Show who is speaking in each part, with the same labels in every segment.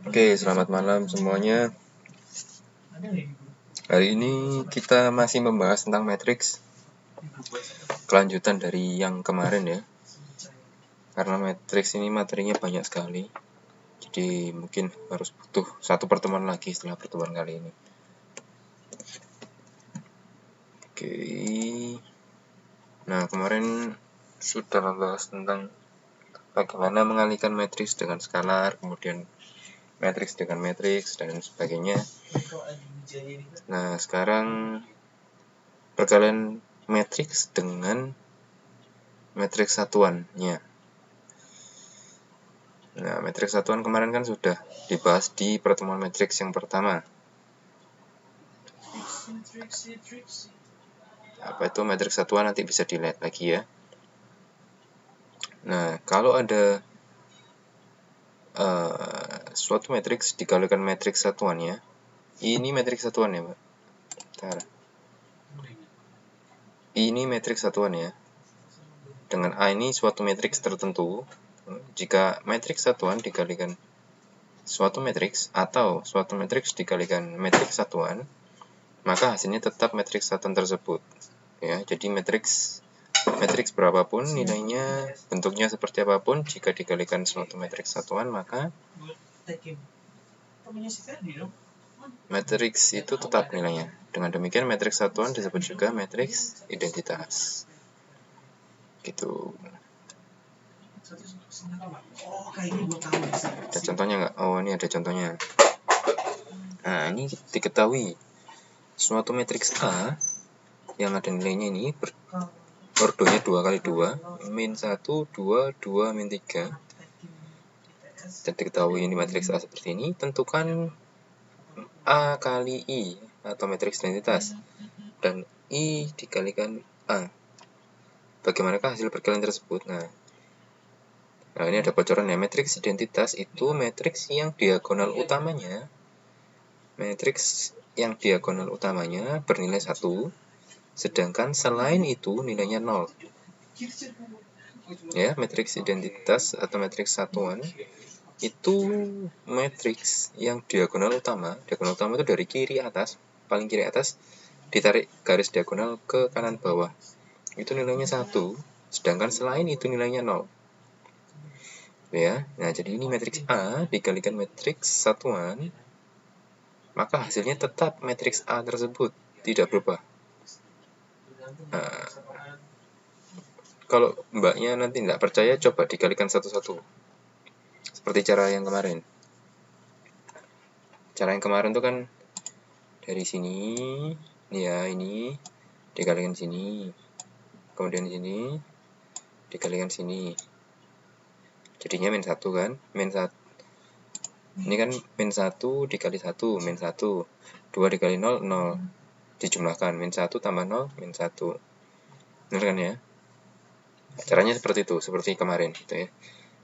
Speaker 1: Oke, selamat malam semuanya. Hari ini kita masih membahas tentang matriks, kelanjutan dari yang kemarin ya. Karena matriks ini materinya banyak sekali, jadi mungkin harus butuh satu pertemuan lagi setelah pertemuan kali ini. Oke, nah kemarin sudah membahas tentang bagaimana mengalihkan matriks dengan skalar, kemudian matriks dengan matriks dan sebagainya. Nah sekarang perkalian matriks dengan matriks satuannya. Nah matriks satuan kemarin kan sudah dibahas di pertemuan matriks yang pertama. Apa itu matriks satuan, nanti bisa dilihat lagi ya. Nah kalau ada suatu matriks dikalikan matriks satuannya, ini matriks satuan ya Pak. Bentar. Ini matriks satuan ya. Dengan A ini suatu matriks tertentu. Jika matriks satuan dikalikan suatu matriks atau suatu matriks dikalikan matriks satuan, maka hasilnya tetap matriks satuan tersebut. Ya, jadi matriks berapapun nilainya, bentuknya seperti apapun, jika dikalikan suatu matriks satuan, maka matriks itu tetap nilainya. Dengan demikian matriks satuan disebut juga matriks identitas. Gitu. Ada contohnya nggak? Oh, ini ada contohnya. Nah, ini diketahui suatu matriks A yang ada nilainya ini ordonya 2 kali 2, min 1, 2, 2, min 3. Dan diketahui ini matriks A seperti ini, tentukan A kali I atau matriks identitas dan I dikalikan A. Bagaimanakah hasil perkalian tersebut? Nah ini ada bocoran ya. Matriks identitas itu matriks yang diagonal utamanya bernilai 1, sedangkan selain itu nilainya 0. Ya, matriks identitas atau matriks satuan itu matriks yang diagonal utama itu dari kiri atas, paling kiri atas, ditarik garis diagonal ke kanan bawah, itu nilainya 1, sedangkan selain itu nilainya 0. Ya, nah jadi ini matriks A dikalikan matriks satuan, maka hasilnya tetap matriks A tersebut, tidak berubah. Nah, kalau mbaknya nanti tidak percaya, coba dikalikan satu-satu seperti cara yang kemarin. Cara yang kemarin itu kan dari sini ya, ini dikalikan sini, kemudian sini dikalikan sini, jadinya min 1 kan, min 1 ini kan min 1 dikali 1, min 1, 2 dikali 0, 0, dijumlahkan, min 1 tambah 0, min 1. Benar kan ya? Caranya seperti itu, seperti kemarin gitu ya.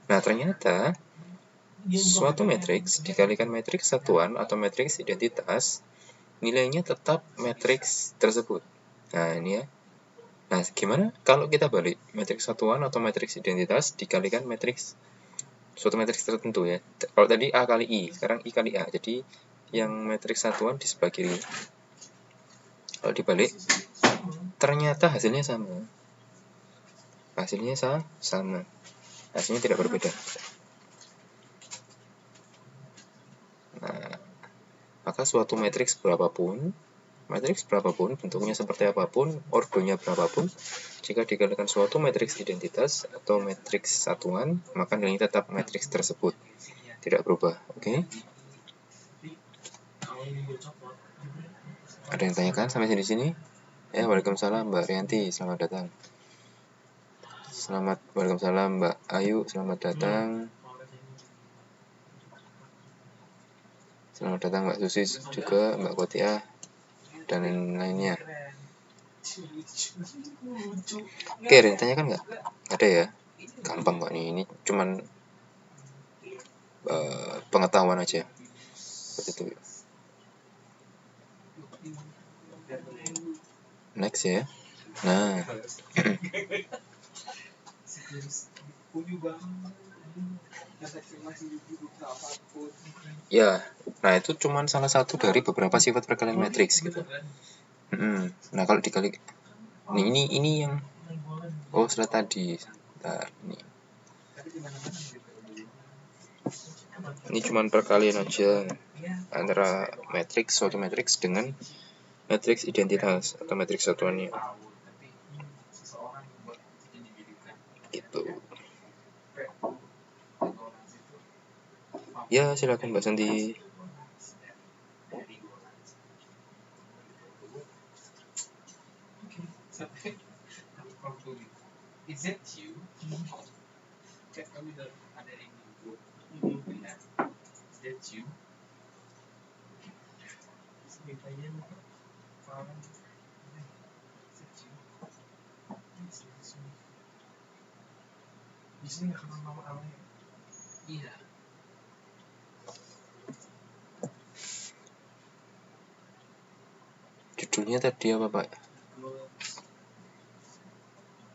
Speaker 1: Nah ternyata suatu matriks dikalikan matriks satuan atau matriks identitas, nilainya tetap matriks tersebut. Nah ini ya. Nah gimana kalau kita balik matriks satuan atau matriks identitas dikalikan matriks suatu matriks tertentu ya. Kalau tadi A kali I, sekarang I kali A. Jadi yang matriks satuan di sebelah kiri. Kalau dibalik, ternyata hasilnya sama. Hasilnya sama. Hasilnya tidak berbeda. Nah, maka suatu matriks berapapun, bentuknya seperti apapun, ordonya berapapun, jika dikalikan suatu matriks identitas atau matriks satuan, maka nilainya tetap matriks tersebut, tidak berubah. Oke? Ada yang tanyakan sampai sini? Ya, waalaikumsalam Mbak Rianti, selamat datang. Waalaikumsalam Mbak Ayu, selamat datang. Selamat datang Mbak Susi juga, Mbak Kotiah, dan lainnya. Oke, ada yang tanyakan nggak? Ada ya? Gampang kok nih, ini cuman pengetahuan aja. Seperti itu. Next ya. Nah. Ya, nah itu cuman salah satu dari beberapa sifat perkalian matriks gitu. Nah kalau dikali ini yang setelah tadi. Bentar, ini cuman perkalian aja antara matriks, suatu matriks dengan matriks identitas atau matriks satuannya. Gitu. Ya, silakan Mbak Santi. Judulnya tadi apa Pak?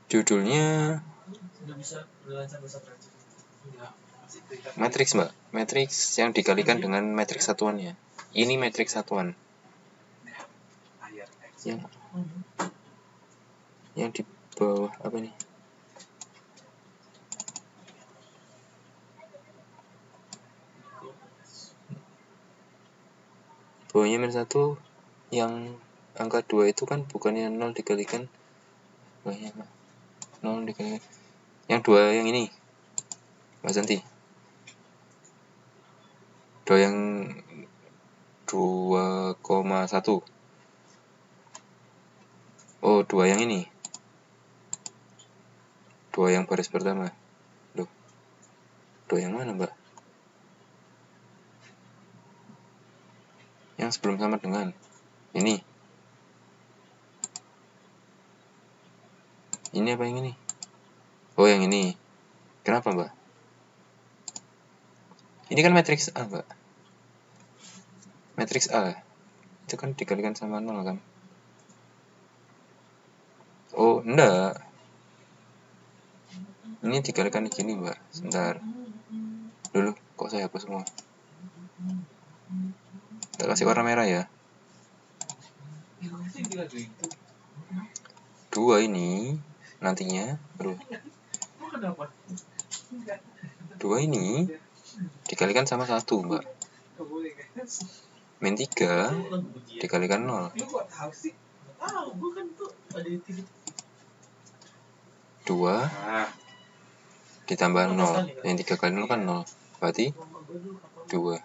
Speaker 1: Judulnya matriks Mbak, matriks yang dikalikan dengan matriks satuannya. Ini matriks satuan. Yang di bawah apa nih? Bawahnya minus 1, yang angka 2 itu kan bukannya 0 dikalikan, bawahnya 0 dikalikan. Yang 2 yang ini, Mbak Santi. 2 yang 2,1. Oh, 2 yang ini. 2 yang baris pertama. Loh. 2 yang mana, Mbak? Yang sebelum sama dengan ini. Ini apa yang ini? Oh, yang ini. Kenapa, Mbak? Ini kan matriks A, Mbak. Matriks A. Itu kan dikalikan sama 0 kan? Oh, enggak. Ini dikalikan gini, Mbak. Sebentar. Dulu, kok saya hapus semua? Kita kasih warna merah ya. 2 ini nantinya, 2 ini dikalikan sama 1, Mbak. Min 3 dikalikan 0. 2 ditambah 0. Yang 3 kali 0 kan 0. Berarti 2.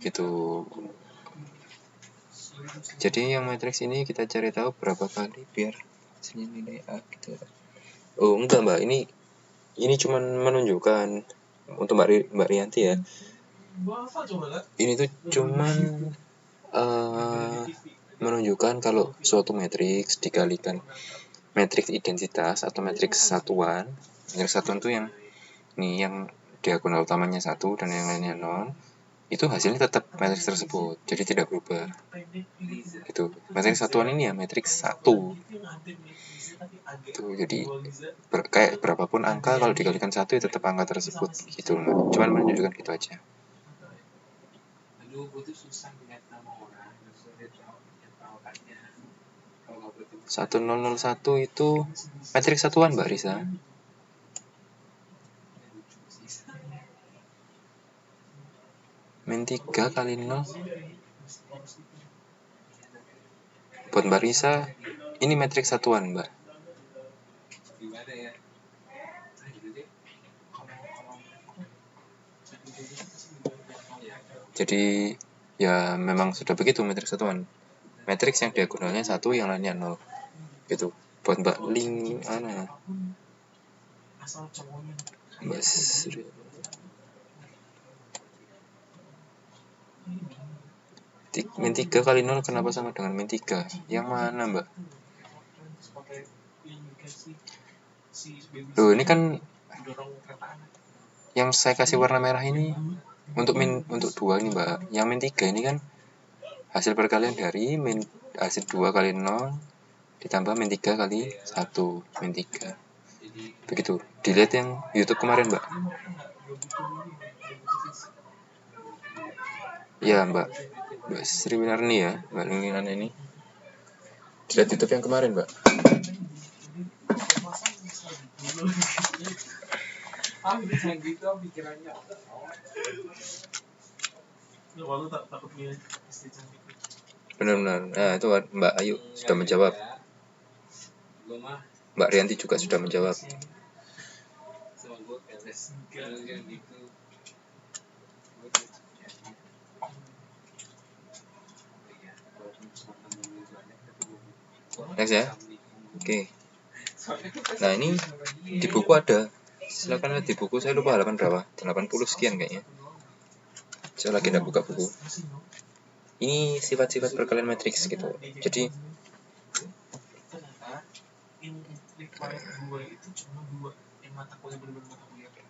Speaker 1: Gitu. Jadi yang matriks ini kita cari tahu berapa kali biar hasilnya nilai A gitu. Oh enggak Mbak, ini cuma menunjukkan untuk Mbak Rianti ya. Ini tuh cuman menunjukkan kalau suatu matriks dikalikan matriks identitas atau matriks satuan. Matriks satuan tuh yang ini yang diagonal utamanya 1 dan yang lainnya 0. Itu hasilnya tetap matriks tersebut, jadi tidak berubah. Gitu. Matriks satuan ini ya matriks 1. Itu jadi kayak berapapun angka kalau dikalikan 1 ya tetap angka tersebut gitu loh. Cuman menunjukkan gitu aja. 1001 itu matriks satuan Mbak Risa. Min 3 kali 0. Buat Mbak Risa, ini matriks satuan Mbak. Jadi ya memang sudah begitu matriks satuan. Matriks yang diagonalnya 1, yang lainnya 0. Gitu. Buat Mbak Ling mana? Mbak Sri. Min 3 kali 0 kenapa sama dengan min 3? Yang mana Mbak? Loh ini kan yang saya kasih warna merah ini untuk 2 nih Mbak. Yang min 3 ini kan hasil perkalian dari hasil 2 kali 0 ditambah min 3 kali 1 min 3. Begitu. Dilihat yang YouTube kemarin, Mbak. Ya, Mbak Sri Winarni ya, Mbak Lilian ini. Dilihat YouTube yang kemarin, Mbak. Benar-benar. Nah, itu Mbak Ayu sudah menjawab. Mbak Rianti juga sudah menjawab. Next ya. Oke. Nah, ini di buku ada. Silakan lihat di buku, saya lupa halaman berapa. 80 sekian kayaknya. Saya lagi tidak buka buku. Ini sifat-sifat perkalian matriks gitu. Jadi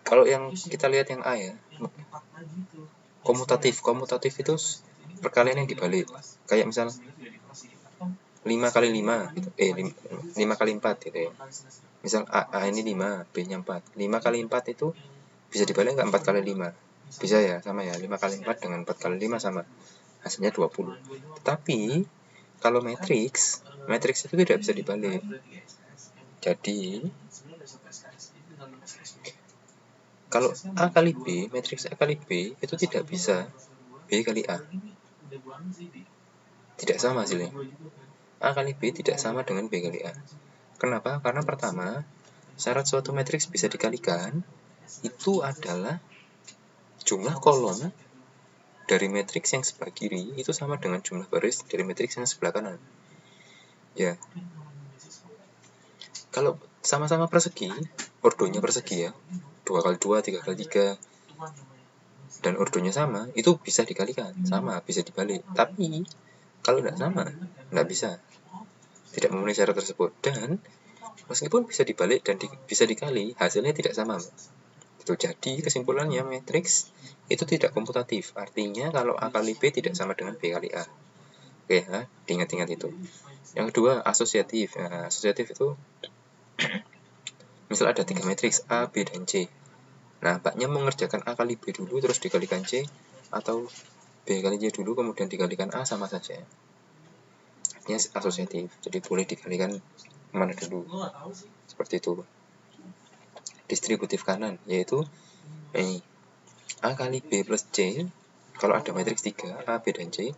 Speaker 1: kalau yang kita lihat yang A ya, komutatif itu perkalian yang dibalik. Kayak misal 5 kali 5 gitu. 5 kali 4 gitu ya. Misal A ini 5, B-nya 4. 5 kali 4 itu bisa dibalik nggak 4 kali 5? Bisa ya, sama ya. 5 kali 4 dengan 4 kali 5 sama. Hasilnya 20. Tapi kalau matriks itu tidak bisa dibalik. Jadi kalau A kali B, matriks A kali B itu tidak bisa B kali A. Tidak sama hasilnya. A kali B tidak sama dengan B kali A. Kenapa? Karena pertama, syarat suatu matriks bisa dikalikan itu adalah jumlah kolom dari matriks yang sebelah kiri itu sama dengan jumlah baris dari matriks yang sebelah kanan. Ya. Kalau sama-sama persegi, ordonya persegi ya. 2 kali 2, 3 kali 3. Dan ordonya sama, itu bisa dikalikan. Sama, bisa dibalik. Tapi, kalau tidak sama, tidak bisa. Tidak memenuhi syarat tersebut. Dan, meskipun bisa dibalik dan bisa dikali, hasilnya tidak sama. Itu jadi, kesimpulannya matriks itu tidak komutatif. Artinya, kalau A kali B tidak sama dengan B kali A. Oke, ya, diingat-ingat itu. Yang kedua, asosiatif. Nah, asosiatif itu misal ada 3 matriks A, B, dan C. Nah, Mbaknya mengerjakan A kali B dulu, terus dikalikan C, atau B kali C dulu, kemudian dikalikan A, sama saja. Artinya asosiatif, jadi boleh dikalikan mana dulu. Seperti itu. Distributif kanan, yaitu A kali B plus C, kalau ada matriks 3, A, B, dan C,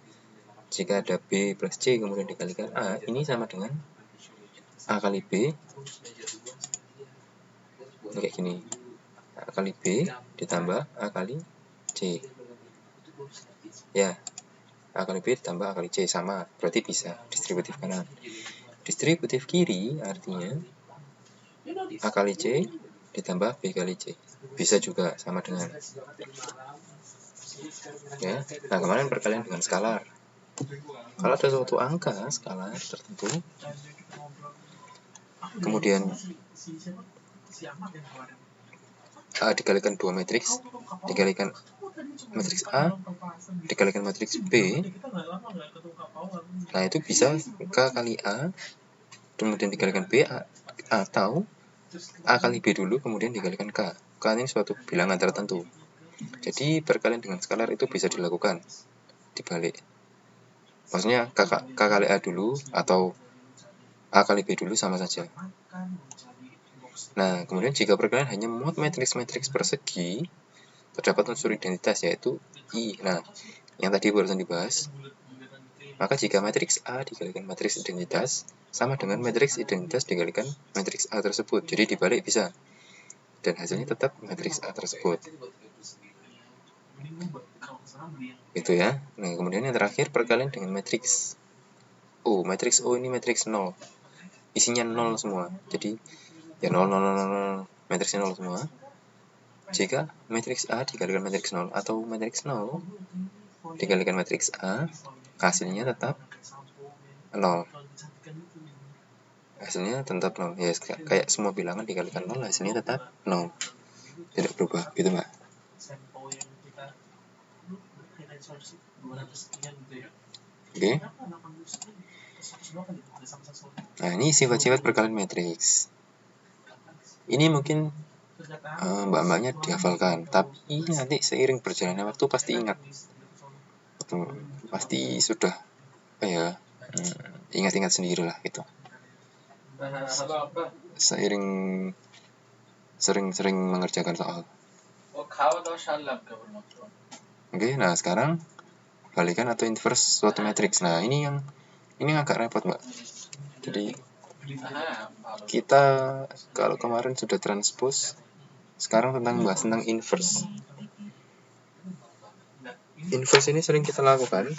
Speaker 1: jika ada B plus C, kemudian dikalikan A, ini sama dengan A kali B, kayak gini. A kali B ditambah A kali C. Ya, A kali B ditambah A kali C sama, berarti bisa distributif kanan. Distributif kiri artinya A kali C ditambah B kali C. Bisa juga sama dengan. Ya, nah kemarin perkalian dengan skalar. Kalau ada suatu angka skalar tertentu, kemudian A dikalikan 2 matriks, dikalikan matriks A, dikalikan matriks B, nah itu bisa K kali A, kemudian dikalikan B, atau A kali B dulu, kemudian dikalikan K. K ini suatu bilangan tertentu. Jadi perkalian dengan skalar itu bisa dilakukan dibalik. Maksudnya K kali A dulu, atau A kali B dulu sama saja. Nah, kemudian jika perkalian hanya memuat matriks-matriks persegi, terdapat unsur identitas yaitu I. Nah, yang tadi barusan dibahas, maka jika matriks A dikalikan matriks identitas, sama dengan matriks identitas dikalikan matriks A tersebut. Jadi dibalik bisa. Dan hasilnya tetap matriks A tersebut. Itu ya. Nah, kemudian yang terakhir perkalian dengan matriks O. Matriks O ini matriks 0. Isinya 0 semua. Jadi ya 0, 0, 0, 0, matriksnya 0 semua. Jika matriks A dikalikan matriks 0 atau matriks 0 dikalikan matriks A, hasilnya tetap 0. Hasilnya tetap 0. Ya, kayak semua bilangan dikalikan 0, hasilnya tetap 0. Tidak berubah, gitu Mbak. Oke. Nah, ini sifat-sifat perkalian matriks. Ini mungkin mbak-mbaknya dihafalkan, tapi nanti seiring berjalannya waktu pasti ingat. Pasti sudah ingat-ingat sendirilah gitu. Seiring sering mengerjakan soal. Oke, nah sekarang balikan atau inverse suatu matriks. Nah, ini agak repot, Mbak. Jadi kita kalau kemarin sudah transpose, sekarang bahas tentang inverse. Inverse ini sering kita lakukan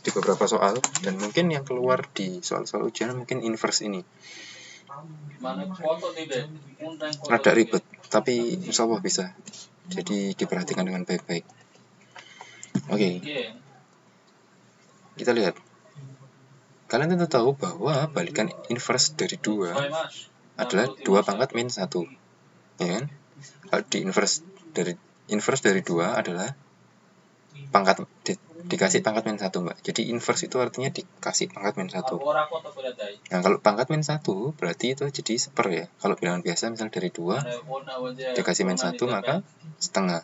Speaker 1: di beberapa soal, dan mungkin yang keluar di soal-soal ujian mungkin inverse ini. Rada ribet, tapi insya Allah bisa. Jadi diperhatikan dengan baik-baik. Oke. Kita lihat. Kalian tentu tahu bahwa balikan inverse dari 2 adalah 2 pangkat min 1. Ya kan? Kalau di inverse dari 2 adalah pangkat dikasih pangkat min 1, Mbak. Jadi inverse itu artinya dikasih pangkat min 1. Nah, kalau pangkat min 1 berarti itu jadi seper ya. Kalau bilangan biasa misal dari 2 dikasih min 1 maka setengah.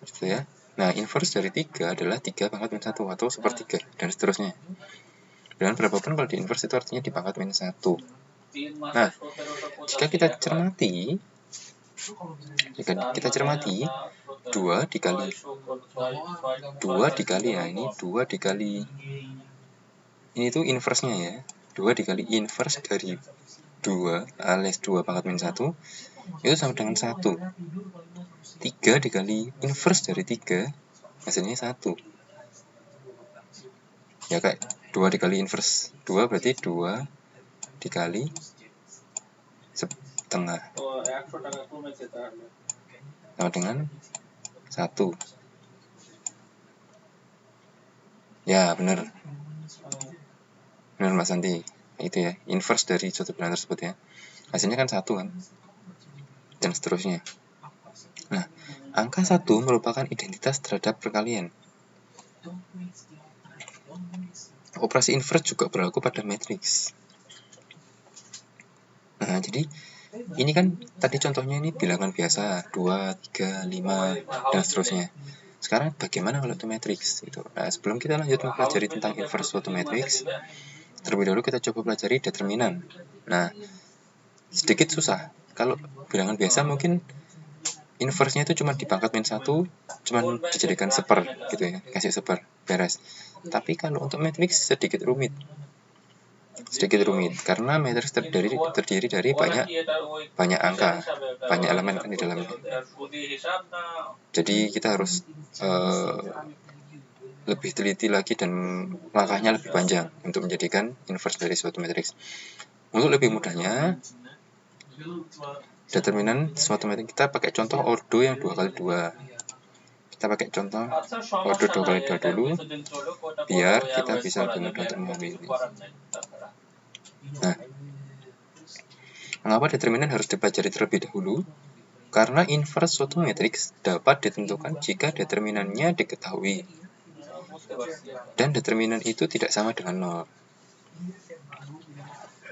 Speaker 1: Gitu ya. Nah, inverse dari 3 adalah 3 pangkat min 1 atau sepertiga, dan seterusnya. Dan berapapun kalau di inverse itu artinya di pangkat min 1. Nah, jika kita cermati 2 dikali ya, ini 2 dikali ini tuh inverse-nya ya. 2 dikali inverse dari 2 alias 2 pangkat min 1 itu sama dengan 1. 3 dikali inverse dari 3 hasilnya 1. Ya kayak 2 dikali inverse 2 berarti 2 dikali setengah sama dengan 1. Ya benar Mbak Santi, itu ya inverse dari suatu bilangan tersebut ya. Hasilnya kan 1 kan, dan seterusnya. Nah, angka 1 merupakan identitas terhadap perkalian. Operasi inverse juga berlaku pada matriks. Nah, jadi ini kan tadi contohnya ini bilangan biasa 2, 3, 5 dan seterusnya. Sekarang bagaimana kalau itu matriks gitu. Nah, sebelum kita lanjut mempelajari tentang inverse suatu matriks, terlebih dahulu kita coba pelajari determinan. Nah, sedikit susah. Kalau bilangan biasa mungkin inverse-nya itu cuma di pangkat min 1, cuma dijadikan seper gitu ya, kasih seper, beres. Tapi kalau untuk matriks sedikit rumit karena matriks terdiri dari banyak angka, banyak elemen kan di dalamnya. Jadi kita harus lebih teliti lagi dan langkahnya lebih panjang untuk menjadikan inverse dari suatu matriks. Untuk lebih mudahnya, determinan suatu matriks kita pakai contoh ordo yang 2 kali 2. Kita pakai contoh ordo 2 kali 2 dulu, biar kita bisa lebih mudah untuk memahami ini. Nah, mengapa determinan harus dipelajari terlebih dahulu? Karena inverse suatu matriks dapat ditentukan jika determinannya diketahui, dan determinan itu tidak sama dengan 0.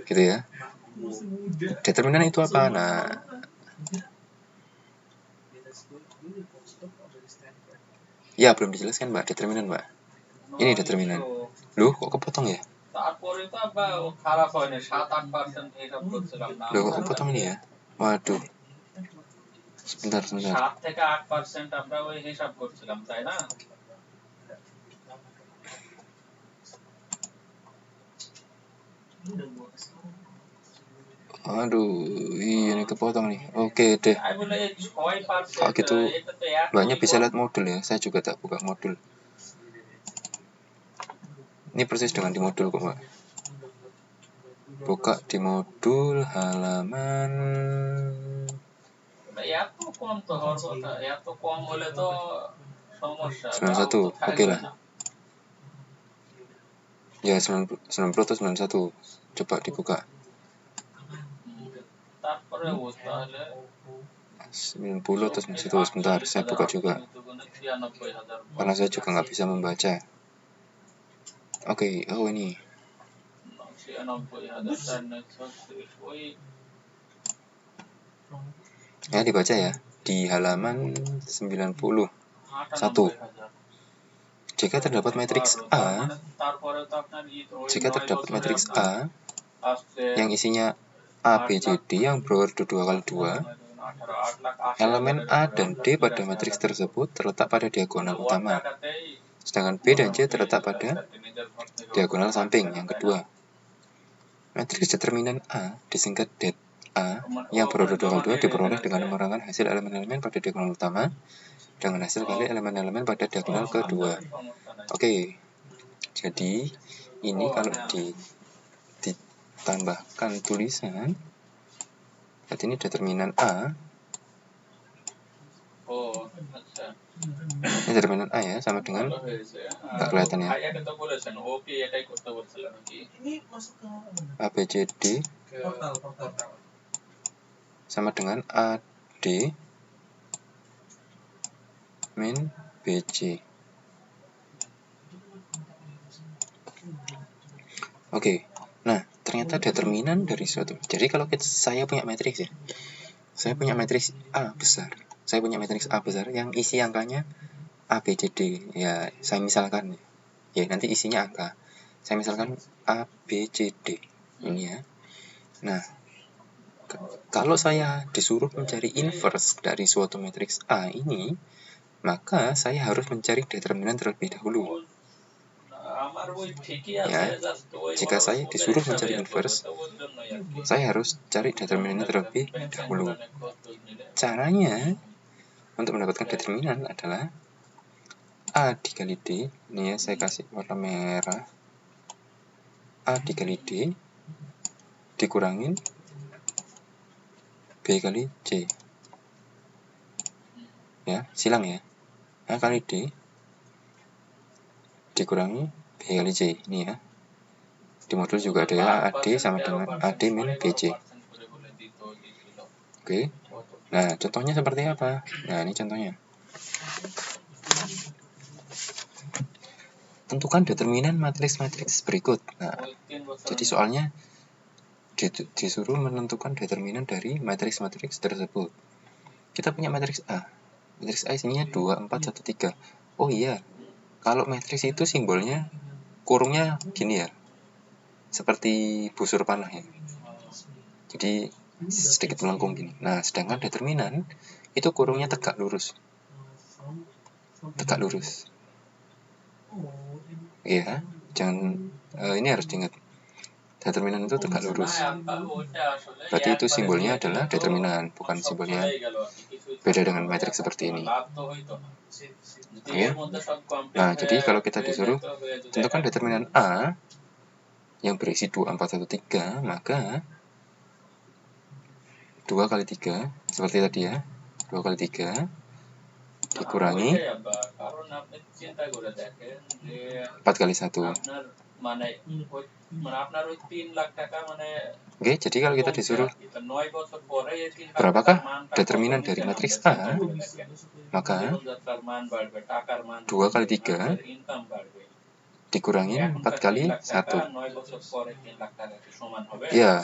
Speaker 1: Gitu ya. Determinan itu apa? Nah, ya belum dijelaskan, Mbak, determinan, Mbak. Ini determinan. Loh, kok kepotong ya? Loh, kok kepotong ini ya? Waduh. Sebentar. 7 থেকে 8% আমরা ওই হিসাব করছিলাম, তাই না? Aduh, iya ini kepotong nih. Oke deh. Kalau gitu, Mbaknya bisa lihat modul ya. Saya juga tak buka modul. Ini persis dengan di modul kok, Mbak. Buka di modul halaman 91. Oke lah. Ya 90 atau 91. Coba dibuka. 90 atau 91. Sebentar, saya buka juga. Karena saya juga nggak bisa membaca. Oke, oh ini. Ya, dibaca ya. Di halaman 91. Jika terdapat matriks A yang isinya A, B, C, D yang berorder 2x2, elemen A dan D pada matriks tersebut terletak pada diagonal utama, sedangkan B dan C terletak pada diagonal samping yang kedua. Matriks determinan A disingkat det A yang berorder 2x2 diperoleh dengan memerangkan hasil elemen-elemen pada diagonal utama dengan hasil kali elemen-elemen pada diagonal kedua. Oke, jadi ini kalau ditambahkan tulisan, berarti ini determinan A. Ini determinan A ya, sama dengan, nggak kelihatan ya, A, B, C, D sama dengan A, D min B, C. Oke, nah ternyata determinan dari suatu. Jadi kalau saya punya matriks ya, saya punya matriks A besar. Saya punya matriks A besar yang isi angkanya A, B, C, D. Ya, saya misalkan ya nanti isinya angka. Saya misalkan A, B, C, D. Ini ya. Nah, kalau saya disuruh mencari inverse dari suatu matriks A ini, maka saya harus mencari determinan terlebih dahulu. Ya, jika saya disuruh mencari inverse, saya harus cari determinannya terlebih dahulu. Caranya untuk mendapatkan determinan adalah A dikali D, ini ya saya kasih warna merah, A dikali D dikurangin B kali C. Ya, silang ya. A kali D dikurangi B kali C, ini ya. Di modul juga ada ya, AD sama dengan AD min BC. Oke. Nah, contohnya seperti apa? Nah, ini contohnya. Tentukan determinan matriks-matriks berikut. Nah, jadi soalnya disuruh menentukan determinan dari matriks-matriks tersebut. Kita punya matriks A. Matriks A isinya 2, 4, 1, 3. Oh iya, kalau matriks itu simbolnya kurungnya gini ya, seperti busur panah ya. Jadi sedikit melengkung gini. Nah, sedangkan determinan itu kurungnya tegak lurus. Tegak lurus. Iya, jangan ini harus diingat. Determinan itu tegak lurus. Berarti itu simbolnya adalah determinan, bukan simbolnya beda dengan matriks seperti ini. Oke. Nah, jadi kalau kita disuruh tentukan determinan A yang berisi 2, 4, 1, 3, maka 2 kali 3, seperti tadi ya, 2 kali 3 dikurangi 4 kali 1. Oke, jadi kalau kita disuruh berapakah determinan dari matriks A, maka 2 kali 3 dikurangi 4 kali 1. Ya,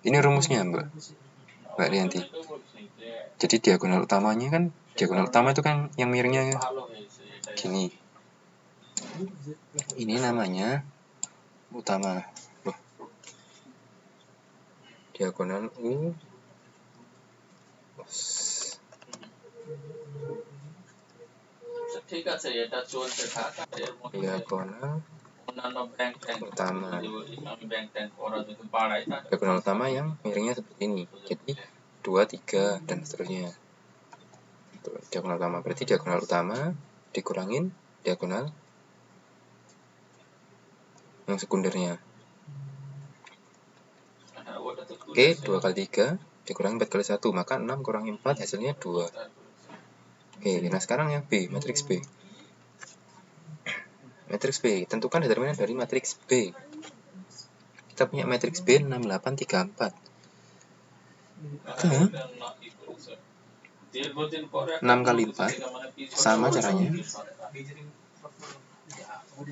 Speaker 1: ini rumusnya Mbak Rianti. Jadi diagonal utamanya kan, diagonal utama itu kan yang miringnya gini. Ini namanya utama. Loh. Diagonal U. Diagonal utama. Diagonal utama yang miringnya seperti ini. Jadi 2, 3 dan seterusnya. Itu diagonal utama. Berarti diagonal utama dikurangin diagonal yang sekundernya. Oke, 2 kali 3 dikurangi 4 kali 1, maka 6 kurangi 4 hasilnya 2. Oke, nah sekarang yang B, matriks B. Matriks B, tentukan determinan dari matriks B. Kita punya matriks B 6, 8, 3, 4. Oke. 6 kali 4 sama caranya. 6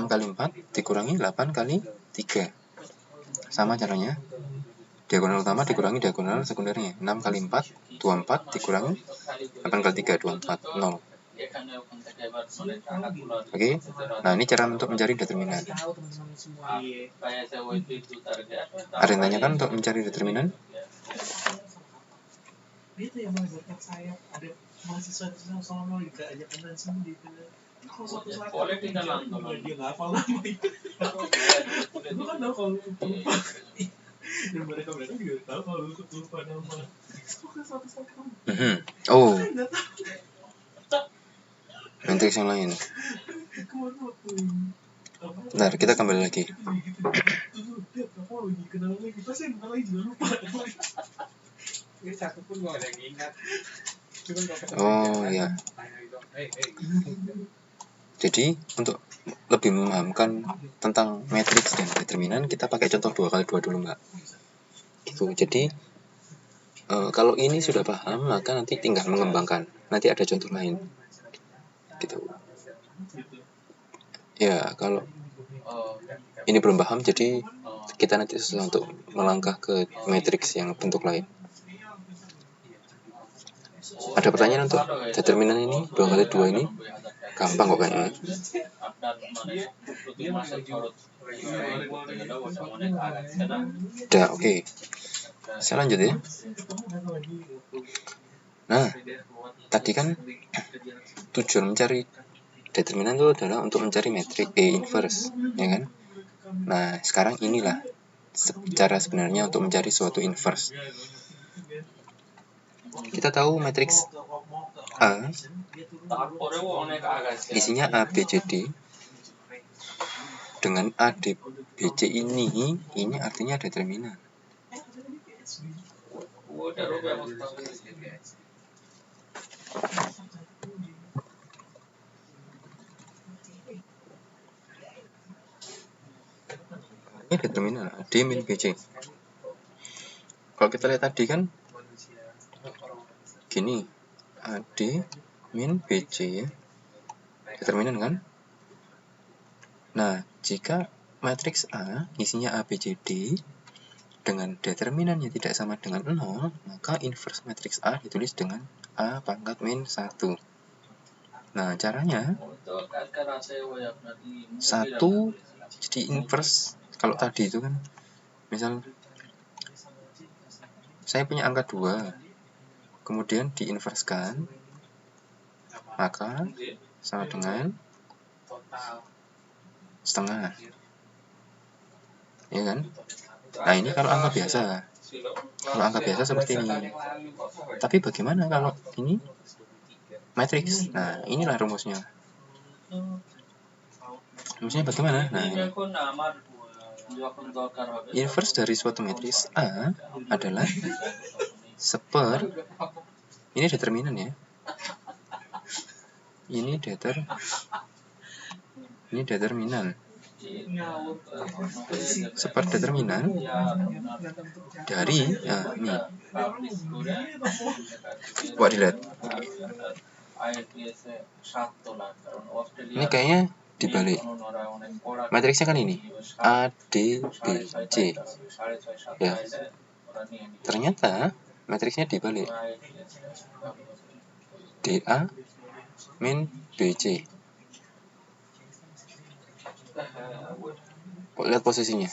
Speaker 1: kali 4 dikurangi 8 kali 3. Sama caranya. Diagonal utama dikurangi diagonal sekundernya. 6 kali 4, 24 dikurangi 8 kali 3, 24, 0. Oke. Nah, ini cara untuk mencari determinan. Ada yang tanyakan untuk mencari determinan?
Speaker 2: Itu yang mengajarkan saya, ada mahasiswa sama juga aja konvensi gitu. Kalau suatu saat dia nggak hafal nama itu, lu kan tahu kalau lupa, dan mereka juga tahu kalau lupa nama. Suatu saat kamu
Speaker 1: Oh, matriks yang lain. Bentar, kita kembali lagi. Oh ya. Jadi untuk lebih memahamkan tentang matriks dan determinan, kita pakai contoh 2x2 dulu, Mbak. Gitu. Jadi kalau ini sudah paham, maka nanti tinggal mengembangkan. Nanti ada contoh lain. Gitu. Ya, kalau ini belum paham, jadi kita nanti susah untuk melangkah ke matriks yang bentuk lain. Ada pertanyaan untuk determinan ini? 2x2 ini? Gampang kok kayaknya. Udah, oke. Saya lanjut ya. Nah, tadi kan tujuan mencari determinan itu adalah untuk mencari matriks inverse, ya kan? Nah, sekarang inilah cara sebenarnya untuk mencari suatu inverse. Kita tahu matriks A isinya A, B, C, D. Dengan A, D, B, C ini artinya determinan. Ini determinan D min B, C. Kalau kita lihat tadi kan gini, AD min BC ya, determinan kan? Nah, jika matriks A isinya A, B, C, D dengan determinannya tidak sama dengan 0, maka inverse matriks A ditulis dengan A pangkat min 1. Nah, caranya 1 jadi inverse. Kalau tadi itu kan, misal saya punya angka 2, kemudian diinverskan, maka sama dengan setengah, ya kan? Nah, ini kalau angka biasa. Kalau angka biasa seperti ini. Tapi bagaimana kalau ini matriks? Nah, inilah rumusnya. Rumusnya bagaimana? Nah, ini. Inverse dari suatu matriks A adalah seper, ini determinan ya. Ini determinan. Seper determinan dari ini. Wah, dilihat. Ini kayaknya dibalik. Matriksnya kan ini A, D, B, C. Ya. Ternyata matriksnya dibalik. DA min BC. Lihat posisinya.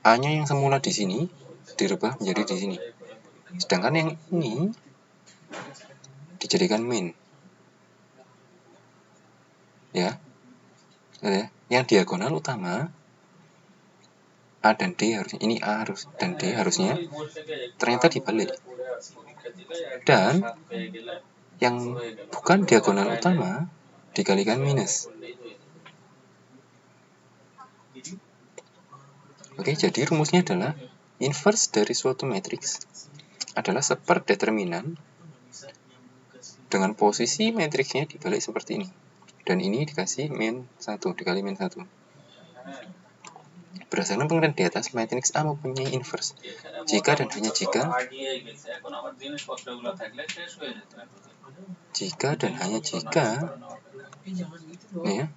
Speaker 1: A-nya yang semula di sini dirubah menjadi di sini. Sedangkan yang ini dijadikan min. Ya. Yang diagonal utama A dan D harusnya, ini A dan D harusnya ternyata dibalik. Dan yang bukan diagonal utama dikalikan minus. Oke, jadi rumusnya adalah inverse dari suatu matriks adalah seper determinan dengan posisi matriksnya dibalik seperti ini. dan ini dikasih min 1 dikali min 1. Berdasarkan pengertian di atas, matriks A mempunyai inverse jika dan hanya jika nih ya,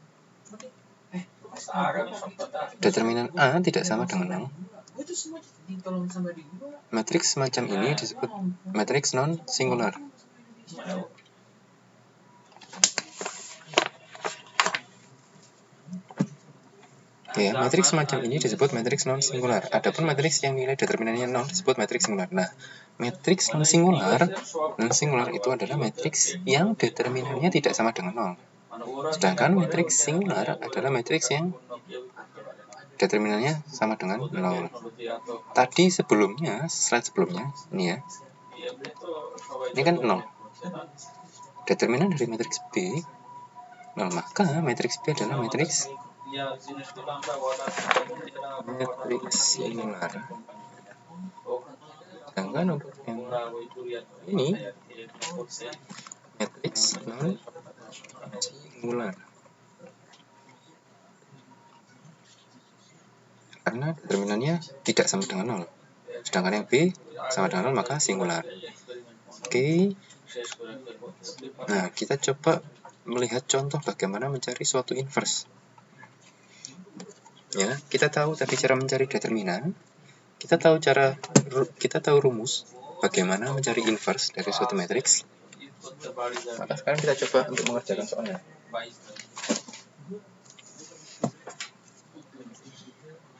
Speaker 1: determinan A tidak sama dengan 0. Matriks semacam ini disebut matriks non-singular. Oke, matriks semacam ini disebut matriks non-singular. Adapun matriks yang nilai determinannya 0 disebut matriks singular. Nah, matriks non-singular itu adalah matriks yang determinannya tidak sama dengan 0. Sedangkan matriks singular adalah matriks yang determinannya sama dengan 0. Tadi sebelumnya, slide sebelumnya, ini ya. Ini kan 0. Determinan dari matriks B 0, maka matriks B adalah matriks singular. Sedangkan untuk yang ini matriks non-singular. Karena determinannya tidak sama dengan 0. Sedangkan yang B sama dengan 0, maka singular. Oke. Nah, kita coba melihat contoh bagaimana mencari suatu inverse. Ya, kita tahu tadi cara mencari determinan. Kita tahu rumus bagaimana mencari inverse dari suatu matriks. Maka sekarang kita coba untuk mengerjakan soalnya.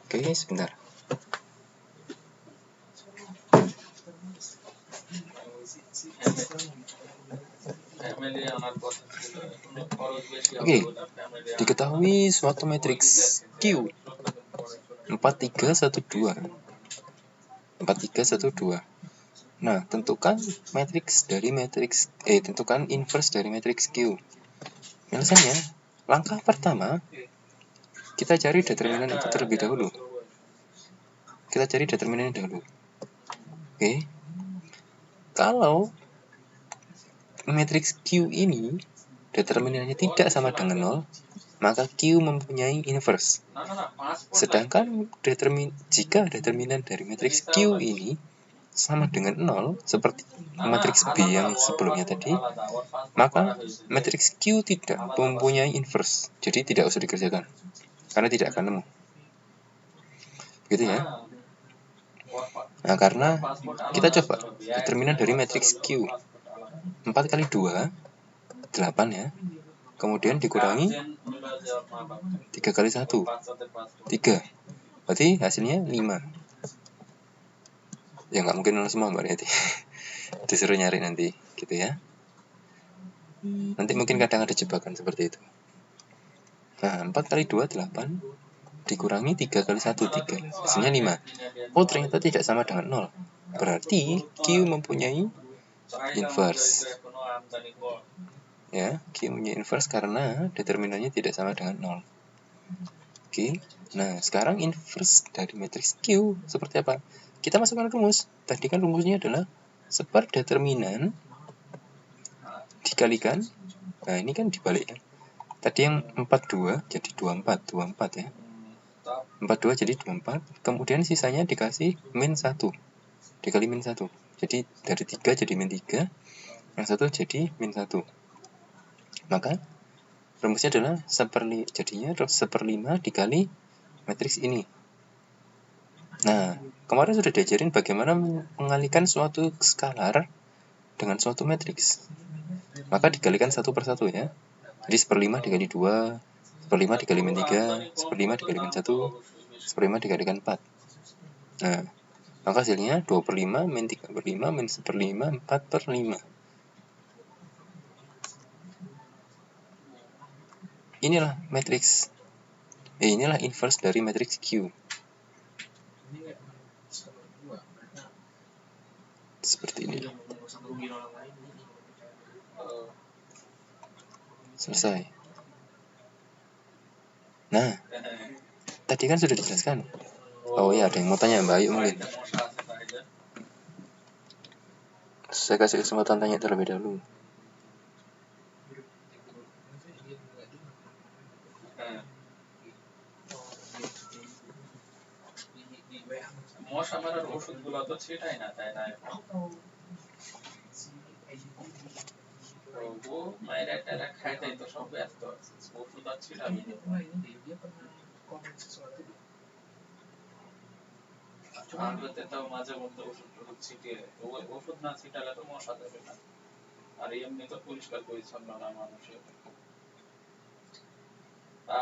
Speaker 1: Oke, sebentar. Oke, diketahui suatu matriks Q 4, 3, 1, 2. 4, 3, 1, 2. Nah, tentukan tentukan inverse dari matriks Q. Biasanya, langkah pertama kita cari determinan itu terlebih dahulu. Oke. Kalau matriks Q ini determinannya tidak sama dengan 0, maka Q mempunyai inverse. Sedangkan jika determinan dari matriks Q ini sama dengan 0, seperti matriks B yang sebelumnya tadi, maka matriks Q tidak mempunyai inverse. Jadi tidak usah dikerjakan, karena tidak akan nemu. Gitu ya. Nah, karena kita coba determinan dari matriks Q 4 kali 2, 8 ya. Kemudian dikurangi 3 kali 1, 3. Berarti hasilnya 5. Ya nggak mungkin 0 semua Mbak Reti. Disuruh nyari nanti, gitu ya. Nanti mungkin kadang ada jebakan seperti itu. Nah, 4 kali 2, 8. Dikurangi 3 kali 1, 3. Hasilnya 5. Oh, ternyata tidak sama dengan 0. Berarti Q mempunyai inverse. Ya, Q mempunyai inverse karena determinannya tidak sama dengan 0. Oke. Nah, sekarang inverse dari matriks Q seperti apa? Kita masukkan rumus. Tadi kan rumusnya adalah seperdeterminan dikalikan. Nah, ini kan dibalik ya. Tadi yang 42 jadi 24 ya. 42 jadi 24. Kemudian sisanya dikasih min 1. Dikali min 1. Jadi dari 3 jadi min 3. Yang 1 jadi min 1. Maka rumusnya adalah jadinya 1/5 dikali matriks ini. Nah, kemarin sudah diajarin bagaimana mengalihkan suatu skalar dengan suatu matriks. Maka dikalikan 1 per 1 ya. Jadi 1/5 dikali 2, 1/5 dikali min 3, 1/5 dikali min 1, 1/5 dikalikan 4. Nah, maka hasilnya 2/5 min 3/5 min 1/5 4/5. Inilah matriks. Inilah inverse dari matriks Q. Seperti ini. Selesai. Nah, tadi kan sudah dijelaskan. Oh iya, ada yang mau tanya Mbak Ayu mungkin. Saya kasih kesempatan tanya terlebih dahulu.
Speaker 3: মশা মারার ওষুধগুলো তো ছিটাই না, তাই না? ও মায়েরা টারা খায় তাই তো সব ব্যস্ত আছে, ওষুধ আর ছিটাবি আলুতে তো মাঝে মধ্যে ওষুধ ছিটিয়ে, ওষুধ না ছিটালে তো মশা দেবে না, আর এমনি তো পরিষ্কার পরিচ্ছন্ন না মানুষের।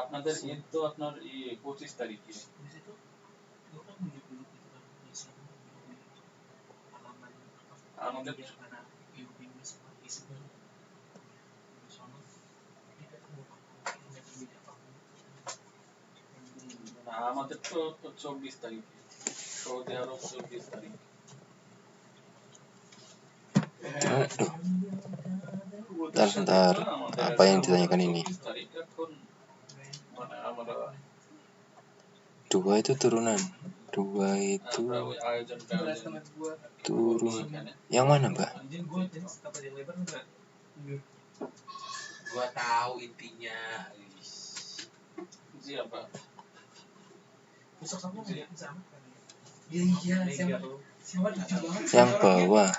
Speaker 3: আপনাদের ঈদ তো আপনার 25 তারিখে। আমাদের আমাদের তো 24 তারিখে, সৌদি আরব 24 তারিখ।
Speaker 1: Bentar, apa yang ditanyakan ini? 2 itu turunan. 2 itu turun. Yang mana, Mbak?
Speaker 3: Gua tahu intinya. Siapa?
Speaker 1: Yang bawah.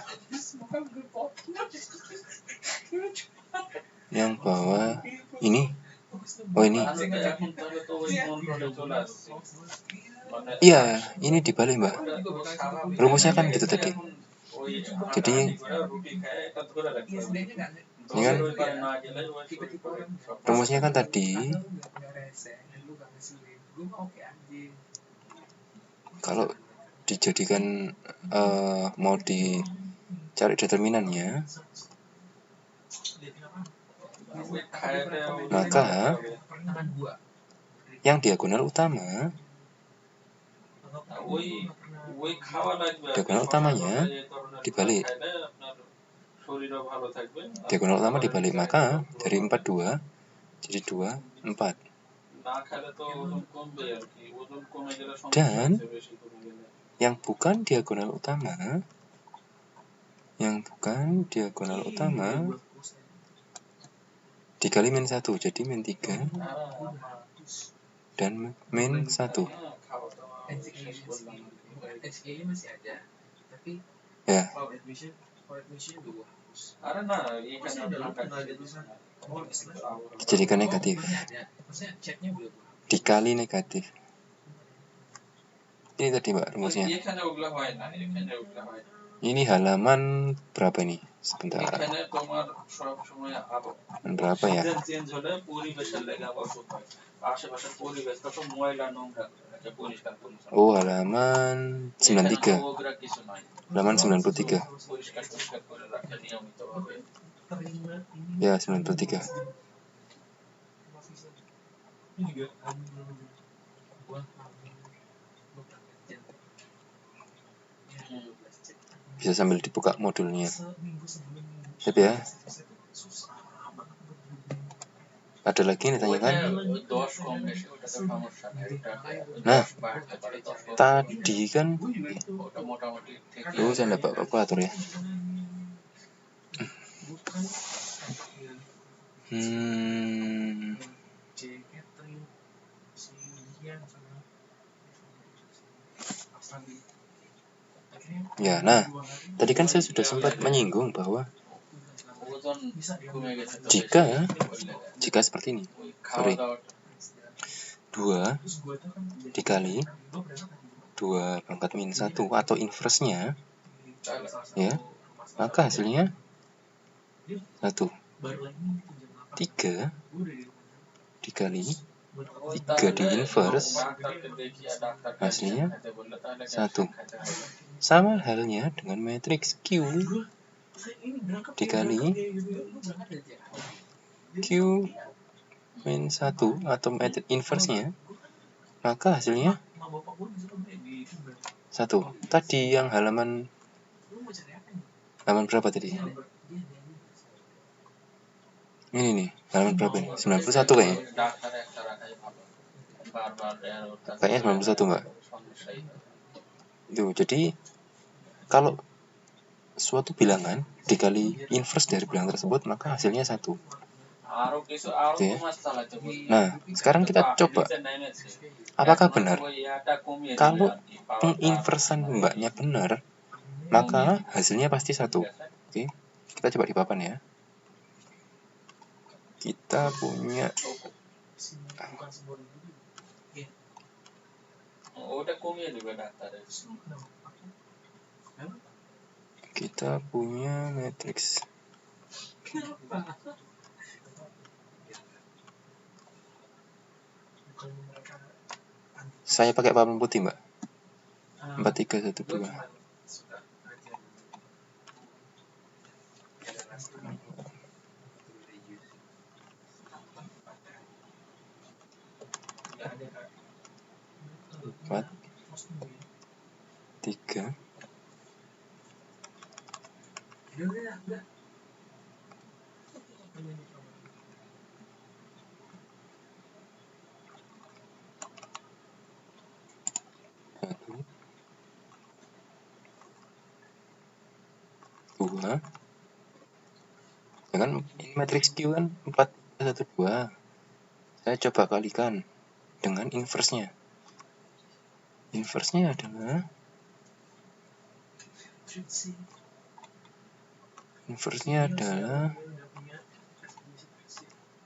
Speaker 1: Yang bawah ini. Oh ini. Iya, ini dibalik, Mbak. Rumusnya kan gitu tadi. Jadi ini kan rumusnya kan tadi kalau dijadikan mau dicari determinannya, maka yang diagonal utamanya dibalik. Diagonal utama dibalik, maka dari 42 jadi 24. Dan yang bukan diagonal utama dikali min 1, jadi min 3 dan min 1. Ya. Dijadikan negatif. Dikali negatif. Ini tadi, Mbak, rumusnya. Ini halaman berapa ini? Sebentar. Berapa ya? Oh, halaman 93. Halaman 93. Ya, 93. Bisa sambil dibuka modulnya. Siap ya? Ada lagi yang ditanyakan? Nah, tadi kan saya dapat kalkulator ya. Ya, nah, tadi kan saya sudah sempat menyinggung bahwa jika seperti ini, 2 dikali 2 pangkat min 1 atau inverse-nya, ya, maka hasilnya 1. 3 dikali 3 di inverse, hasilnya 1. Sama halnya dengan matriks Q dikali Q min 1 atau matriks inverse-nya, maka hasilnya 1. Tadi yang halaman berapa tadi? Ini nih, halaman berapa ini? 91 kayaknya. Kayaknya 91, Mbak. Itu, jadi kalau suatu bilangan dikali inverse dari bilangan tersebut, maka hasilnya 1. Oke. Nah, sekarang kita coba apakah benar. Kalau penginversan mbaknya benar, maka hasilnya pasti 1. Oke, kita coba di papan ya. Kita punya matriks. Saya pakai papan putih, Mbak. 4, 3, 1, 2. Empat, 3, 1, 2. Ya kan ini matriks Q kan 4, 1, 2. Saya coba kalikan dengan inverse-nya. Inverse-nya adalah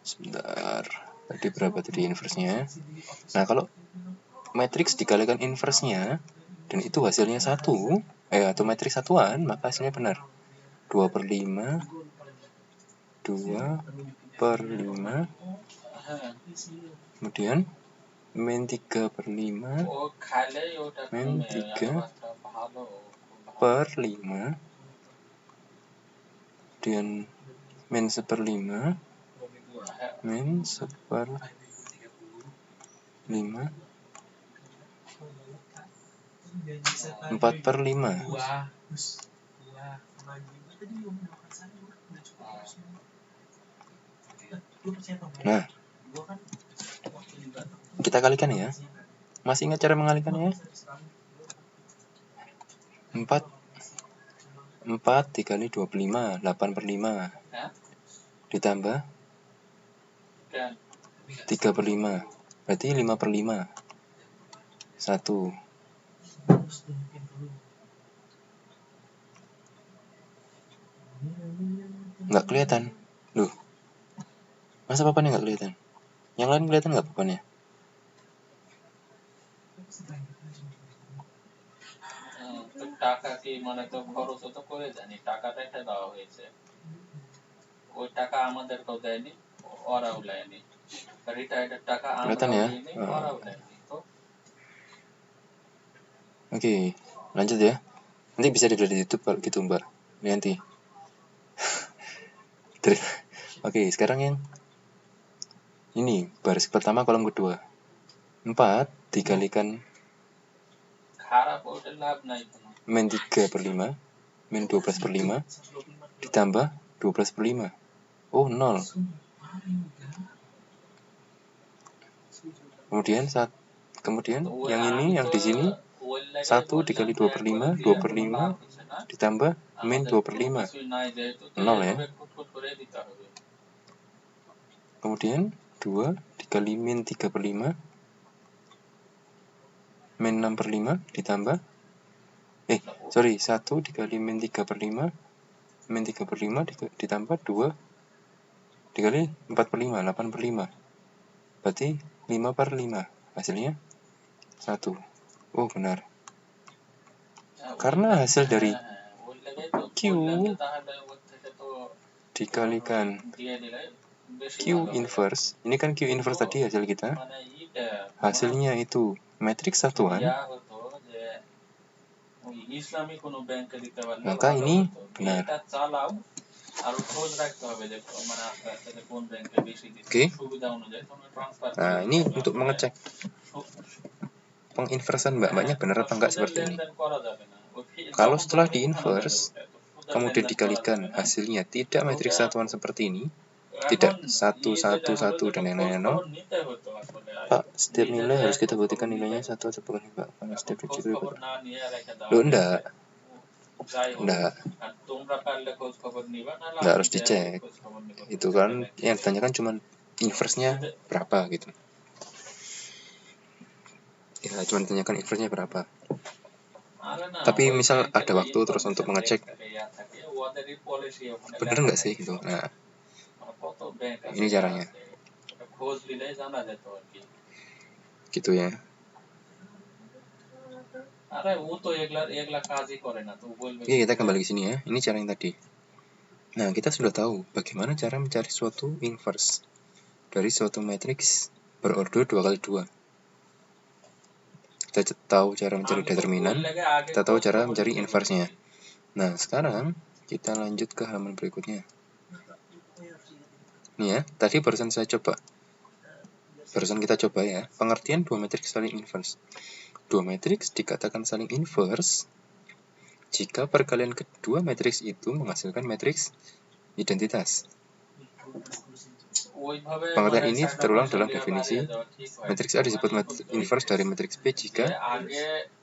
Speaker 1: sebentar. Tadi berapa tadi inverse-nya? Nah, kalau matriks dikalikan inverse-nya dan itu hasilnya 1, atau matriks satuan, maka hasilnya benar. 2/5, 2/5, kemudian min 3/5, min 3/5, kemudian min 1/5, min 1/5, 4/5. Nah, kita kalikan ya. Masih ingat cara mengalikannya? 4 dikali 25, 8/5. Ditambah 3/5. Berarti 5/5. 1. Nggak kelihatan. Loh. Masa papannya nggak kelihatan? Yang lain kelihatan nggak papannya?
Speaker 3: টাকা কি মানে তো খরচ তো করে জানি টাকাটা এটা দেওয়া হয়েছে ওই টাকা আমাদেরকেও দেয়নি ওরাও নেয়নি রিটায়ার্ডের টাকা আমরাও নেয়নি ওরাও নেয়নি তো
Speaker 1: Oke, lanjut ya. Nanti bisa dilihat di YouTube kalau gitu, Mbak. Nanti. Oke, sekarang yang ini baris pertama kolom kedua. 4 dikalikan min 3/5, min 12/5, ditambah 12/5. Oh, 0. Kemudian yang ini, yang di sini 1 dikali 2/5, 2/5, ditambah min 2/5. 0 ya. Kemudian 2 dikali min 3/5, min 6/5, ditambah 1 dikali min 3/5, min 3/5 ditambah 2 dikali 4/5, 8/5. Berarti 5/5. Hasilnya 1. Oh, benar. Karena hasil dari Q dikalikan Q inverse. Ini kan Q inverse tadi hasil kita. Hasilnya itu matriks satuan. Maka ini benar. Oke. Nah, ini untuk mengecek penginversan mbaknya benar apa enggak seperti ini. Kalau setelah diinverse kemudian dikalikan hasilnya tidak matriks satuan seperti ini, tidak 1, 1, 1 dan lain-lain 0, Pak, setiap nilai harus kita buktikan nilainya 1 atau bukan, Pak? Karena setiap digit itu, Pak. Loh, enggak. Enggak harus dicek. Itu kan yang ditanyakan cuma inverse-nya berapa gitu. Ya, cuma ditanyakan inverse-nya berapa. Tapi misal ada waktu terus untuk mengecek bener nggak sih gitu. Nah, ini caranya. Gitu ya. Oke, kita kembali ke sini ya. Ini cara yang tadi. Nah, kita sudah tahu bagaimana cara mencari suatu inverse dari suatu matriks berordo 2x2. Kita tahu cara mencari determinan, kita tahu cara mencari inverse-nya. Nah, sekarang kita lanjut ke halaman berikutnya. Nih ya, tadi barusan saya coba. Barusan kita coba ya, pengertian dua matriks saling inverse. Dua matriks dikatakan saling inverse jika perkalian kedua matriks itu menghasilkan matriks identitas. Pengertian ini terulang dalam definisi. Matriks A disebut inverse dari matriks B jika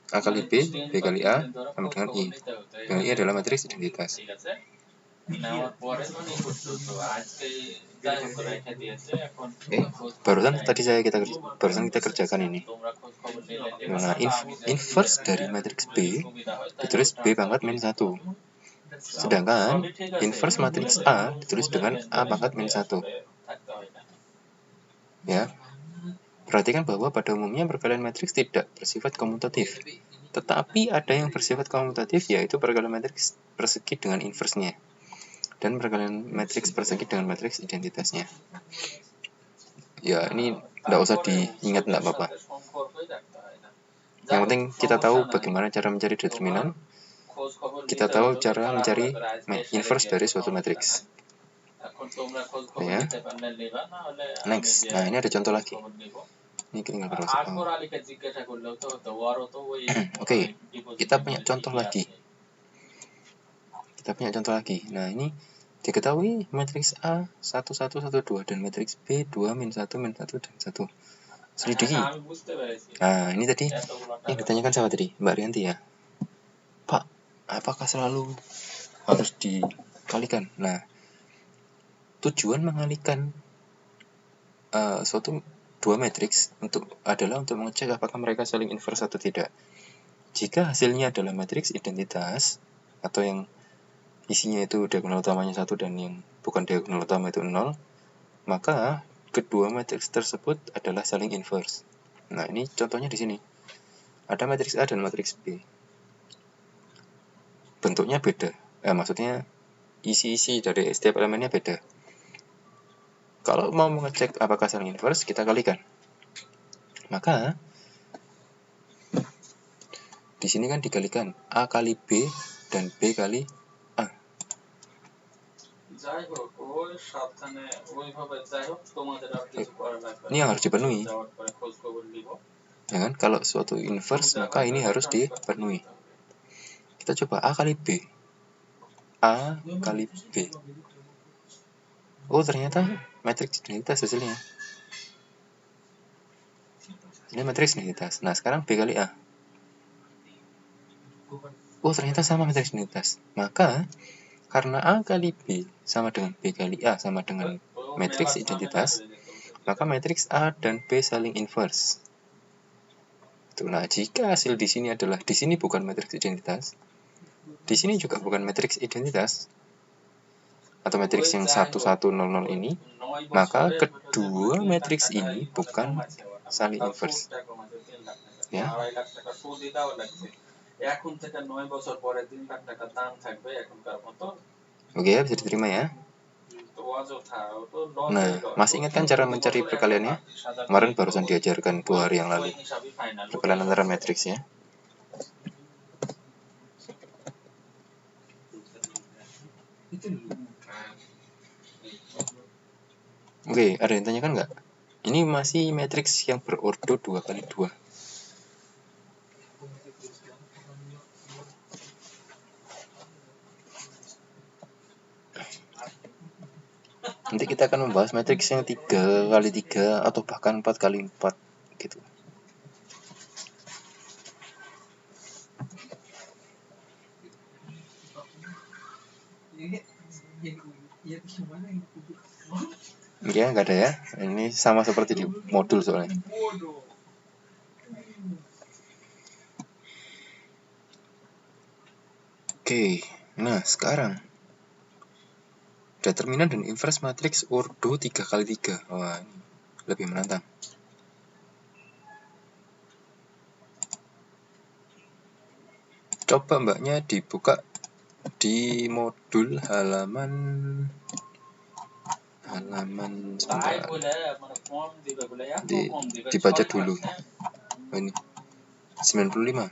Speaker 1: A kali B, B kali A sama dengan I. Dengan I adalah matriks identitas. Barusan kita kerjakan ini. Nah, inverse dari matriks B ditulis B pangkat min 1. Sedangkan inverse matriks A ditulis dengan A pangkat min 1. Ya, perhatikan bahwa pada umumnya perkalian matriks tidak bersifat komutatif, tetapi ada yang bersifat komutatif, yaitu perkalian matriks persegi dengan inverse-nya dan perkalian matriks persegi dengan matriks identitasnya. Ya, ini tidak usah diingat, tidak apa-apa. Yang penting kita tahu bagaimana cara mencari determinan, kita tahu cara mencari inverse dari suatu matriks. Ya. Next. Nah, ini ada contoh lagi. Ini tinggal browser. Oke, kita punya contoh lagi. Nah, ini diketahui matriks A 1 1 1 2 dan matriks B 2 min 1 min 1 dan 1. Selidiki. Nah, ini tadi yang ditanyakan sama tadi, Mbak Rianti ya. Pak, apakah selalu harus dikalikan? Nah, tujuan mengalikan suatu dua matriks adalah untuk mengecek apakah mereka saling inverse atau tidak. Jika hasilnya adalah matriks identitas atau yang isinya itu diagonal utamanya 1 dan yang bukan diagonal utama itu 0, maka kedua matriks tersebut adalah saling inverse. Nah, ini contohnya di sini. Ada matriks A dan matriks B. Bentuknya beda. Maksudnya isi-isi dari setiap elemennya beda. Kalau mau mengecek apakah saling inverse, kita kalikan. Maka di sini kan dikalikan A kali B dan B kali A. Ini yang harus dipenuhi. Ya kan? Kalau suatu inverse, maka ini harus dipenuhi. Kita coba A kali B. A kali B. Oh, ternyata matriks identitas hasilnya. Ini matriks identitas. Nah, sekarang B kali A. Oh, ternyata sama matriks identitas. Maka, karena A kali B sama dengan B kali A sama dengan matriks identitas, maka matriks A dan B saling inverse. Nah, jika hasil di sini bukan matriks identitas, di sini juga bukan matriks identitas, atau matriks yang 1 1 0 0 ini, maka kedua matriks ini bukan saling inverse. Ya. Oke, bisa diterima ya. Nah, masih ingat kan cara mencari perkaliannya? Kemarin barusan diajarkan 2 hari yang lalu. Perkalian antara matriks ya. Oke, ada yang tanyakan nggak? Ini masih matriks yang berordo 2x2. Nanti kita akan membahas matriks yang 3x3 atau bahkan 4x4 gitu. Ya, nggak ada ya. Ini sama seperti di modul soalnya. Oke, nah sekarang determinan dan inverse matriks ordo 3x3. Wah, ini lebih menantang. Coba mbaknya dibuka di modul halaman sebentar. Dibaca dulu. Oh, ini 95.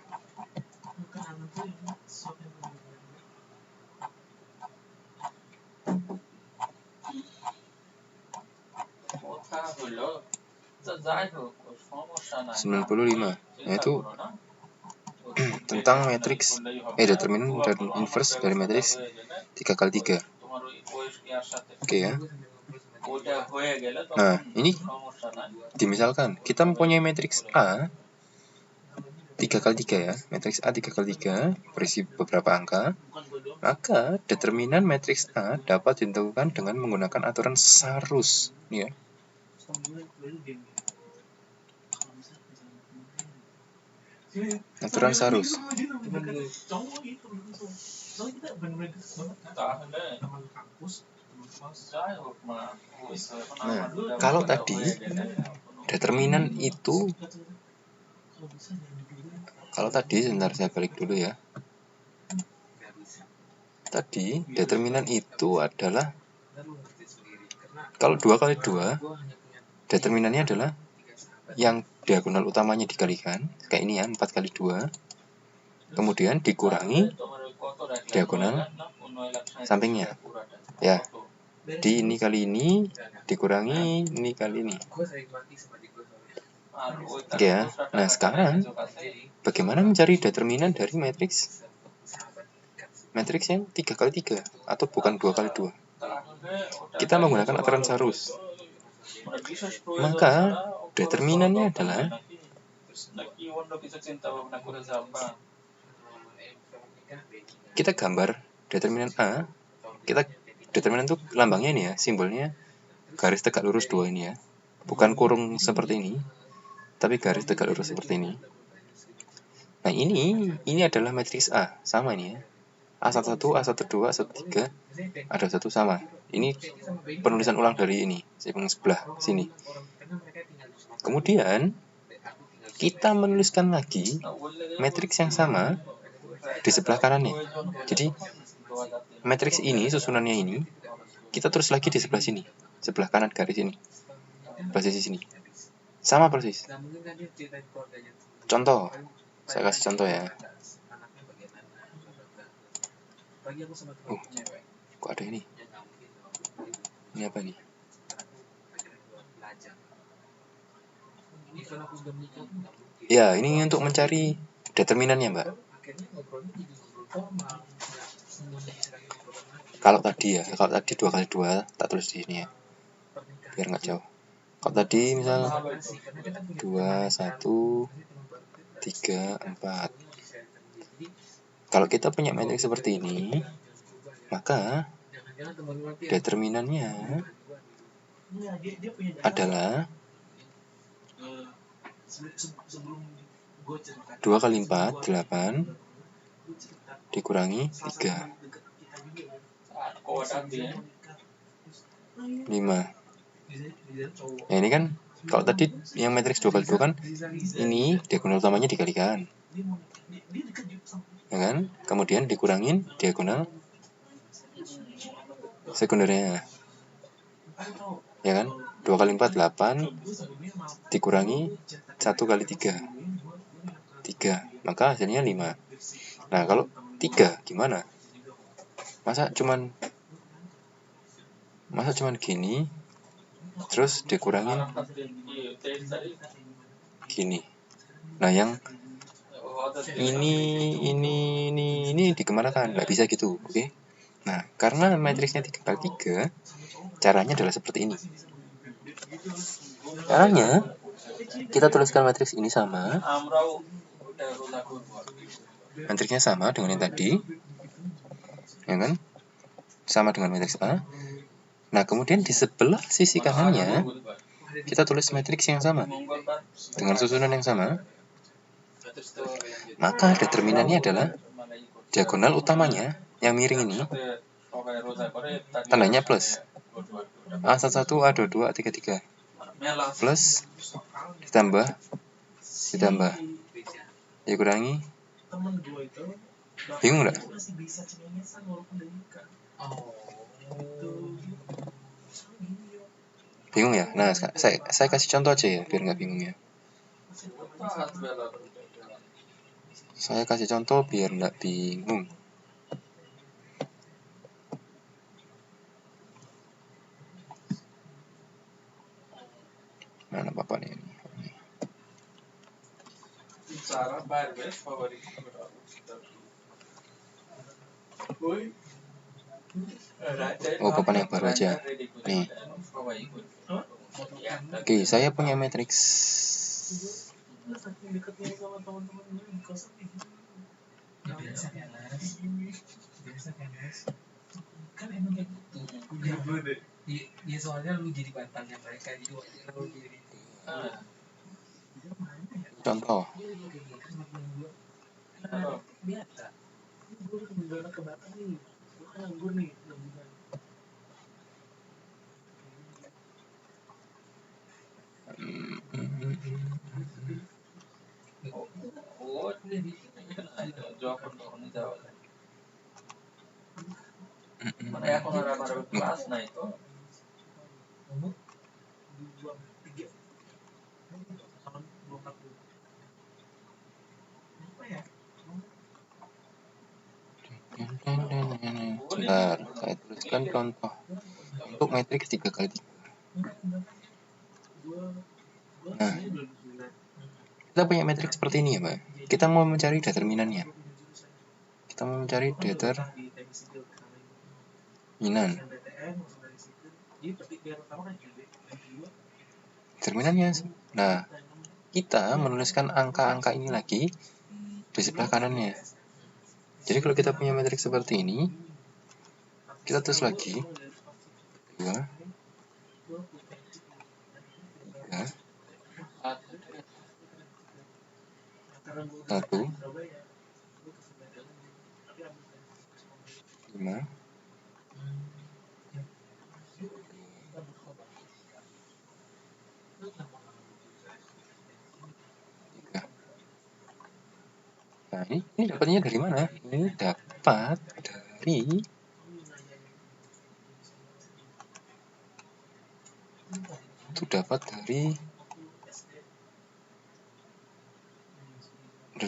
Speaker 1: Nah, itu tentang matriks determinan dan inverse dari matriks 3x3. Oke ya. Nah, ini dimisalkan kita mempunyai matriks A 3x3 ya, matriks A 3x3 berisi beberapa angka, maka determinan matriks A dapat ditentukan dengan menggunakan aturan Sarus, ya. Aturan Sarus. Nah, kalau tadi determinan itu, sebentar saya balik dulu ya. Tadi determinan itu adalah, kalau 2x2 determinannya adalah yang diagonal utamanya dikalikan, kayak ini ya, 4x2, kemudian dikurangi diagonal sampingnya ya, di ini kali ini dikurangi ini kali ini. Oke ya. Nah sekarang bagaimana mencari determinan dari matriks yang 3x3 atau bukan 2x2? Kita menggunakan aturan Sarus. Maka determinannya adalah, kita gambar determinan A. Determinan itu lambangnya ini ya, simbolnya garis tegak lurus 2 ini ya, bukan kurung seperti ini, tapi garis tegak lurus seperti ini. Nah ini adalah matriks A, sama ini ya, A11, A12, A13, ada satu sama. Ini penulisan ulang dari ini, yang sebelah sini. Kemudian kita menuliskan lagi matriks yang sama di sebelah kanannya. Jadi matriks ini, susunannya ini, kita terus lagi di sebelah sini, sebelah kanan garis ini, posisi sini, sama persis. Contoh, saya kasih contoh ya. Kok ada ini? Ini apa nih? Ya, ini untuk mencari determinannya, Mbak. Kalau tadi 2x2 tak tulis di sini ya, biar nggak jauh. Kalau tadi misal 2, 1, 3, 4. Kalau kita punya matriks seperti ini, maka determinannya adalah 2 kali 4, 8, dikurangi 3, 5. Nah ini kan, kalau tadi yang matriks 2x2 kan, ini diagonal utamanya dikalikan, ya kan? Kemudian dikurangin diagonal sekundernya, ya kan? 2 kali 4, 8, dikurangi 1 kali 3, 3, maka hasilnya 5. Nah kalau 3 gimana? Masa cuman gini, terus dikurangin gini. Nah yang ini dikemanakan? Nggak bisa gitu, oke? Nah karena matriksnya 3x3, caranya adalah seperti ini. Caranya kita tuliskan matriks ini sama, matriksnya sama dengan yang tadi, ya kan? sama dengan matriks A. Nah, kemudian di sebelah sisi kanannya kita tulis matriks yang sama dengan susunan yang sama. Maka determinannya adalah diagonal utamanya yang miring ini tandanya plus. A11, A22, A33 plus ditambah dikurangi. Bingung nggak? Bingung ya? Nah, saya kasih contoh aja ya, biar nggak bingung ya. Saya kasih contoh biar nggak bingung. Mana apa nih ini? Oh, papan yang baru aja. Nih. Oke, saya punya matriks.
Speaker 2: Kan emang kayak gitu. Iya, soalnya lu jadi bantalnya mereka, jadi lu jadi
Speaker 1: Contoh.
Speaker 2: biasa. Gue udah ke Batam nih. Gue kan nganggur nih 6 bulan.
Speaker 3: Mana ya kalau ada kelas nah itu.
Speaker 1: Bentar, saya tuliskan contoh untuk matriks 3x3. Nah, kita punya matriks seperti ini ya, Pak. Kita mau mencari determinannya. Kita mau mencari determinan. Determinannya. Nah, kita menuliskan angka-angka ini lagi di sebelah kanannya. Jadi kalau kita punya matriks seperti ini, kita tulis lagi 2, 3, 1, 5, 3. Nah, ini dapatnya dari mana? Ini dapat dari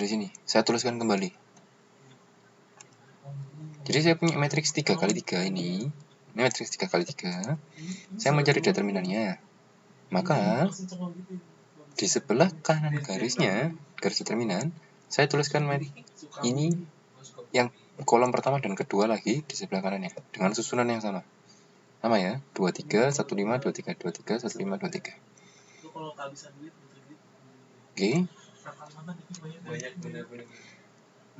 Speaker 1: sini. Saya tuliskan kembali. Jadi saya punya matriks 3x3 ini matriks 3x3. Saya mencari determinannya. Maka di sebelah kanan garisnya, garis determinan, saya tuliskan ini yang kolom pertama dan kedua lagi di sebelah kanannya dengan susunan yang sama. Sama ya, 23, 15, 23, 23, 15, 23. Oke.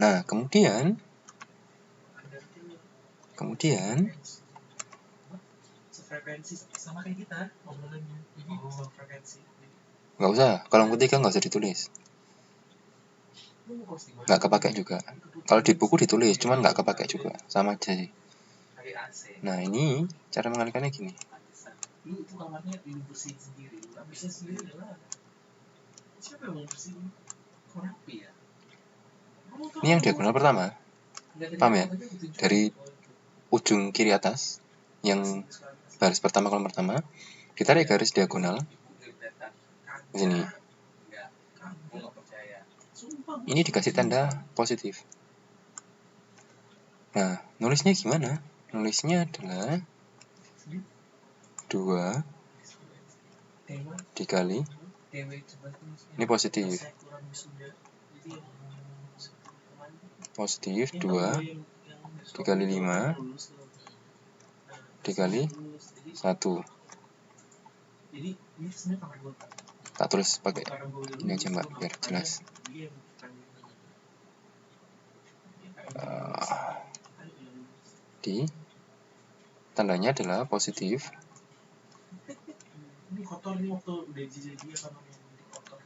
Speaker 1: Nah, kemudian nggak usah, kolom ketiga nggak usah ditulis, nggak kepake juga. Kalau di buku ditulis, cuman nggak kepake juga, sama aja sih. Nah, ini cara mengalihkannya gini. Ini yang diagonal pertama, paham ya? Dari ujung kiri atas, yang baris pertama kolom pertama, ditarik garis diagonal di sini. Ini dikasih tanda positif. Nah, nulisnya gimana? Nulisnya adalah 2 dikali, ini positif 2 dikali 5 dikali 1. Tak tulis pakai ini aja Mbak, biar jelas. tandanya adalah positif.
Speaker 2: Ini kotor nih waktu udah jadi apa namanya kotor.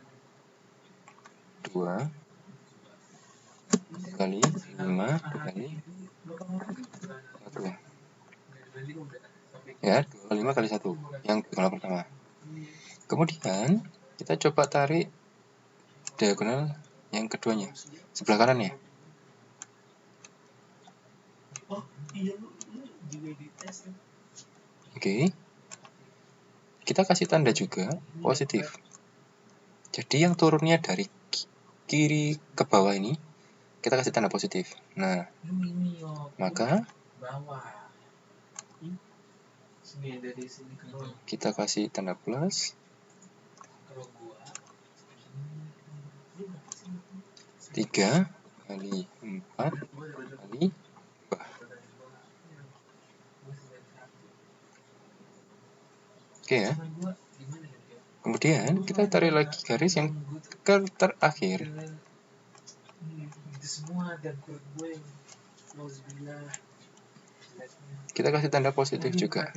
Speaker 1: 2 kali 5 dikali 1. Ya, 2 kali 5 kali 1. Yang diagonal pertama. Kemudian kita coba tarik diagonal yang keduanya, sebelah kanan ya.
Speaker 2: Oh iya, lu juga dites kan?
Speaker 1: Oke. Kita kasih tanda juga positif. Jadi yang turunnya dari kiri ke bawah ini kita kasih tanda positif. Nah, maka kita kasih tanda plus. 3 kali 4 kali 2. Oke ya. Kemudian kita tarik lagi garis yang terakhir. Kita kasih tanda positif juga.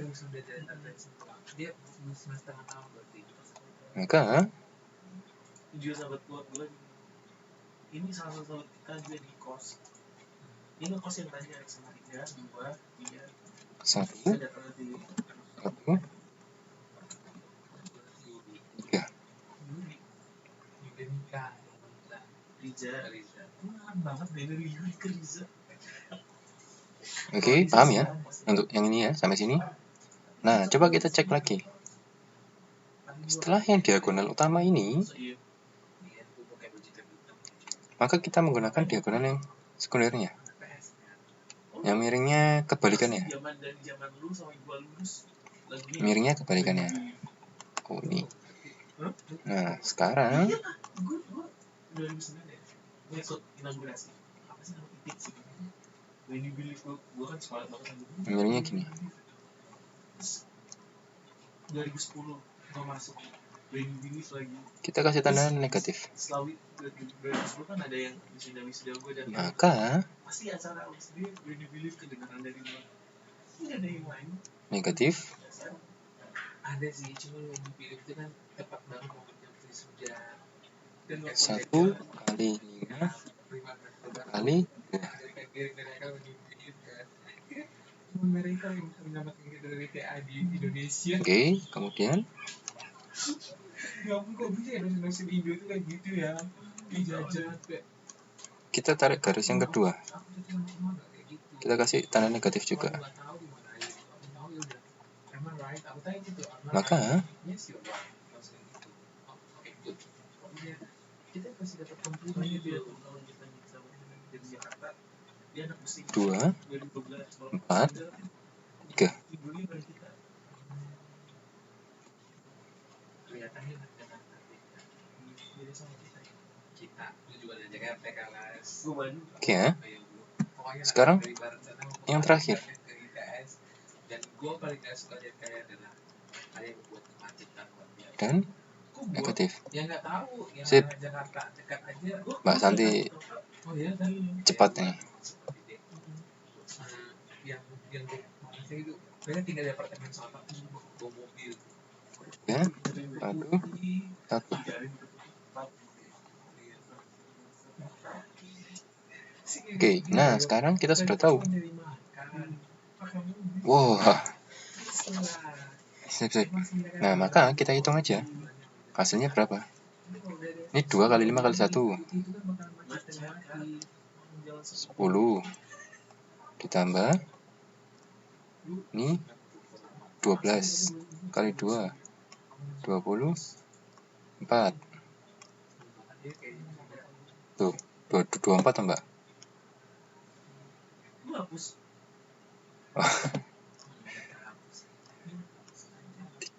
Speaker 1: Maka
Speaker 2: juga sahabat gue ini salah satu sahabat kita juga di kos. Ini kos yang tadi Alex sama 3, 2, 3.
Speaker 1: 1 3.
Speaker 2: Riza. Banget dari ke Riza.
Speaker 1: Oke, paham ya? Untuk yang ini ya, sampai sini. Nah, coba kita cek lagi. Setelah yang diagonal utama ini, maka kita menggunakan diagonal yang sekundernya. Yang miringnya kebalikannya. Miringnya kebalikannya. Oh, ini. Nah, sekarang miringnya gini.
Speaker 2: 2010 gua masuk When You Believe lagi.
Speaker 1: Kita kasih tanda negatif.
Speaker 2: Setelah 2010 kan ada yang wisuda gue dan
Speaker 1: maka
Speaker 2: pasti acara sendiri When You Believe kedengaran dari luar. Ini ada yang lain.
Speaker 1: Negatif.
Speaker 2: Ada sih, cuma When You Believe itu kan tepat banget momennya wisuda.
Speaker 1: 1 kali 5 kali 2.
Speaker 2: Mereka yang mendapatkan dari TA di Indonesia.
Speaker 1: Oke, kemudian
Speaker 2: Ya ampun, kok bisa ya dosen Indo itu kayak gitu ya, dijajah kayak.
Speaker 1: Kita tarik garis yang kedua. Kita kasih tanda negatif juga. Maka
Speaker 2: kita pasti dapat komplimen gitu ya kalau kita bisa dari Jakarta. Dia anak besi
Speaker 1: 2 4 3.
Speaker 2: Kelihatannya kita juga ada Jakarta kelas.
Speaker 1: Oke ya. Sekarang yang terakhir. Dan negatif. Sip. Mbak Santi cepat nih. Ya, 1. Oke, nah sekarang kita sudah tahu. Wow. Sip. Nah, maka kita hitung aja. Hasilnya berapa? Ini 2 kali 5 kali 1. 10. Ditambah. Ini 12 kali 2. 24. Tuh, 24 Mbak.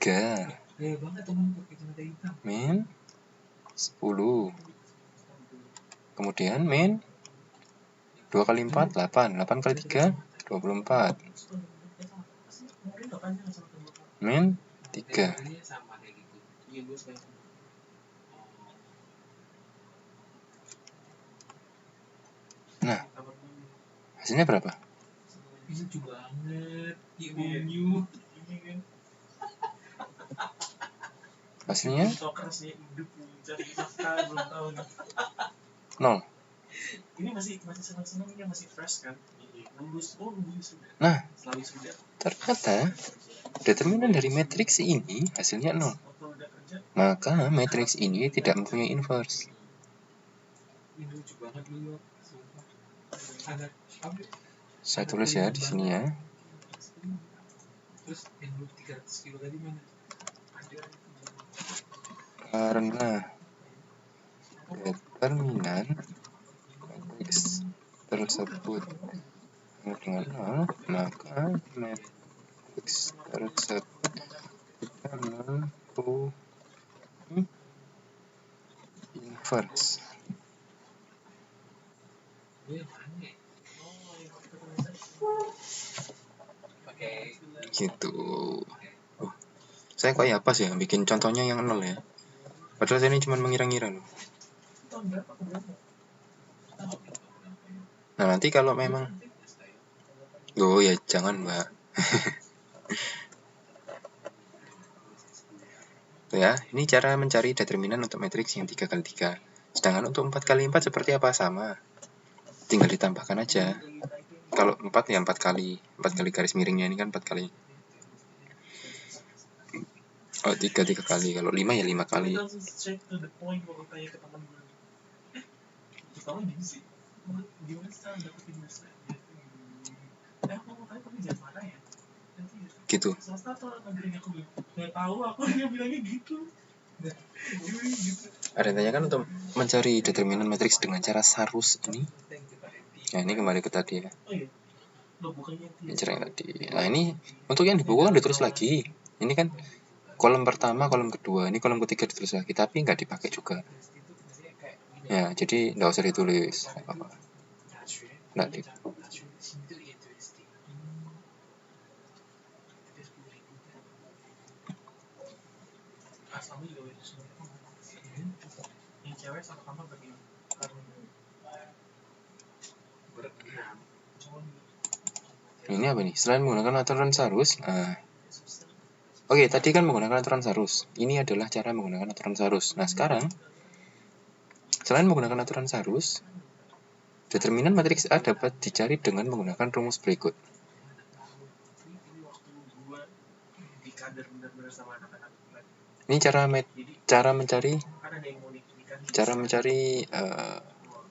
Speaker 1: 3 min 10. Kemudian min 2 kali 4 8. 8 kali 3 24. Min 3. Nah, hasilnya berapa?
Speaker 2: Ini kan
Speaker 1: Hasilnya
Speaker 2: kerasnya hidup mencari nafkah belum tahu nih.
Speaker 1: 0.
Speaker 2: Ini masih senang-senangnya masih fresh kan. Lulus sudah.
Speaker 1: Nah,
Speaker 2: Selalu sudah.
Speaker 1: ternyata determinan dari matriks ini hasilnya 0. Maka matriks ini tidak mempunyai inverse.
Speaker 2: Ini lucu banget dulu.
Speaker 1: Saya tulis ya di sini ya.
Speaker 2: Terus yang 300 kilo tadi mana?
Speaker 1: Karena determinan matriks tersebut dengan 0, maka matriks tersebut tidak mempunyai inverse. Gitu. Saya kok ya apa sih bikin contohnya yang 0 ya. Padahal saya ini cuma mengira-ngira loh. Nah nanti kalau memang ya jangan mbak. Ya, ini cara mencari determinan untuk matriks yang 3x3. Sedangkan untuk 4x4 seperti apa? Sama. Tinggal ditambahkan aja. Kalau 4 ya 4 kali. 4 kali garis miringnya ini kan 4 kali. Oh, 3 kali. Kalau 5 ya 5 kali. Gitu. Ada yang tanyakan untuk mencari determinan matriks dengan cara Sarus ini. Nah ini kembali ke tadi ya. Cara yang tadi. Nah ini untuk yang di buku kan ditulis lagi. Ini kan kolom pertama, kolom kedua. Ini kolom ketiga ditulis lagi, tapi nggak dipakai juga. Ya jadi nggak usah ditulis. Nggak di. Ini apa nih? Selain menggunakan aturan Sarus, oke, tadi kan menggunakan aturan Sarus. Ini adalah cara menggunakan aturan Sarus. Nah, sekarang selain menggunakan aturan Sarus, determinan matriks A dapat dicari dengan menggunakan rumus berikut. Ini cara mencari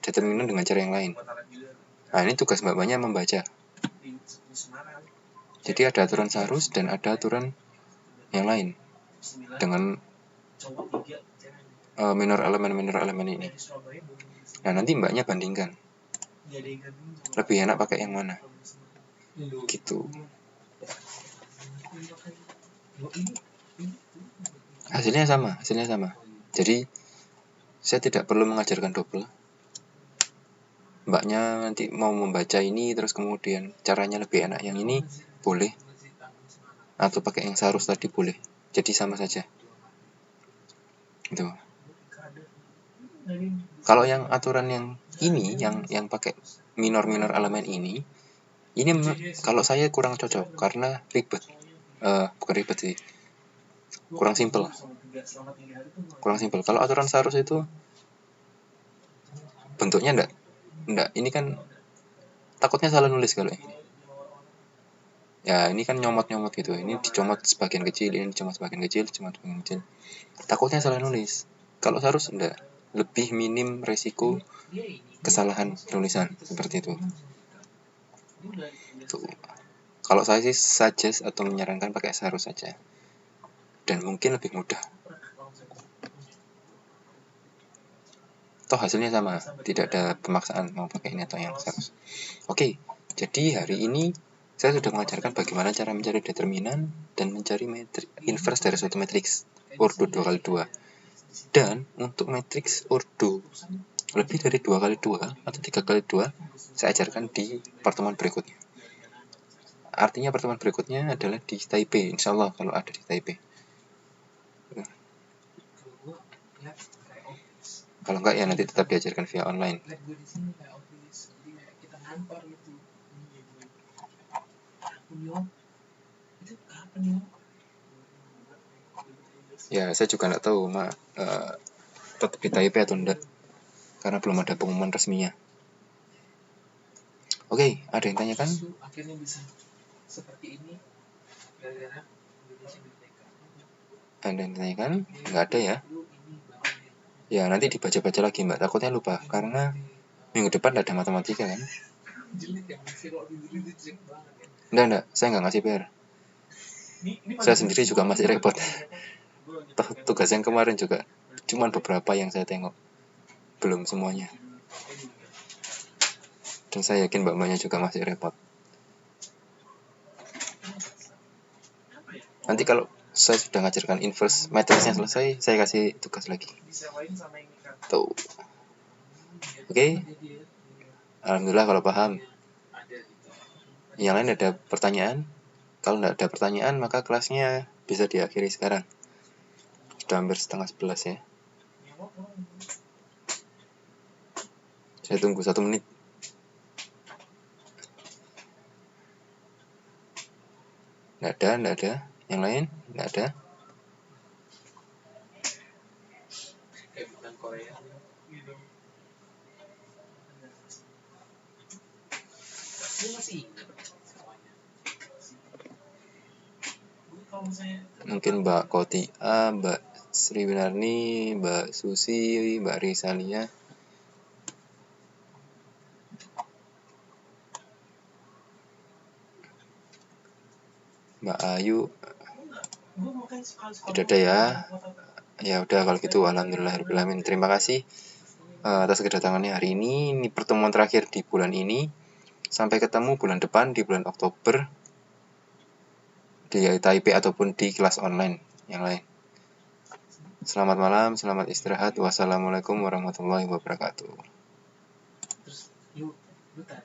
Speaker 1: determinan dengan cara yang lain. Nah, ini tugas mbak-mbaknya membaca. Jadi ada aturan Sarus dan ada aturan yang lain dengan minor elemen ini. Nah, nanti mbaknya bandingkan. Lebih enak pakai yang mana? Gitu. Hasilnya sama. Jadi saya tidak perlu mengajarkan double. Mbaknya nanti mau membaca ini terus kemudian caranya lebih enak yang ini boleh, atau pakai yang Sarus tadi boleh. Jadi sama saja. Gitu. Kalau yang aturan yang ini yang pakai minor elemen ini kalau saya kurang cocok karena ribet. Bukan ribet sih. Kurang simpel. Kalau aturan Sarus itu bentuknya enggak. Ini kan takutnya salah nulis kalau ini. Ya, ini kan nyomot-nyomot gitu. Ini dicomot sebagian kecil, ini dicomot sebagian kecil. Takutnya salah nulis. Kalau Sarus enggak. Lebih minim resiko kesalahan tulisan seperti itu. Tuh. Kalau saya sih suggest atau menyarankan pakai Sarus saja. Dan mungkin lebih mudah. Toh hasilnya sama, tidak ada pemaksaan mau pakai ini atau yang Sarus. Oke, jadi hari ini saya sudah mengajarkan bagaimana cara mencari determinan dan mencari inverse dari suatu matriks ordo 2x2. Dan untuk matriks ordo lebih dari 2x2 atau 3x2 saya ajarkan di pertemuan berikutnya. Artinya pertemuan berikutnya adalah di Taipei, insya Allah kalau ada di Taipei. Kalau enggak ya nanti tetap diajarkan via online. Ya, saya juga nggak tahu, tetap di Taipei atau enggak, karena belum ada pengumuman resminya. Oke, ada yang tanyakan?
Speaker 2: Akhirnya bisa seperti ini gara-gara Indonesia merdeka.
Speaker 1: Ada yang tanyakan? Nggak ada ya? Ya, nanti dibaca-baca lagi, Mbak. Takutnya lupa, karena minggu depan ada matematika kan? Enggak, saya nggak ngasih PR. Saya sendiri juga masih repot. Tugas yang kemarin juga cuman beberapa yang saya tengok, belum semuanya. Dan saya yakin mbak-mbaknya juga masih repot. Nanti kalau saya sudah ngajarkan inverse matriksnya selesai, saya kasih tugas lagi. Tuh. Oke. Alhamdulillah kalau paham. Yang lain ada pertanyaan? Kalau tidak ada pertanyaan, maka kelasnya bisa diakhiri sekarang. Sudah hampir 10:30 ya. Saya tunggu 1 menit. Nggak ada. Yang lain? Nggak ada.
Speaker 2: Kayak bukan Korea. Ini masih ingat semuanya.
Speaker 1: Mungkin Mbak Kotia, Mbak Sri Winarni, Mbak Susi, Mbak Risalia. Mbak Ayu. Tidak ada ya. Ya udah kalau gitu alhamdulillahirobbilalamin. Terima kasih atas kedatangannya hari ini. Ini pertemuan terakhir di bulan ini. Sampai ketemu bulan depan di bulan Oktober di Taipei ataupun di kelas online yang lain. Selamat malam, selamat istirahat. Wassalamualaikum warahmatullahi wabarakatuh.
Speaker 2: Terus, lu tanya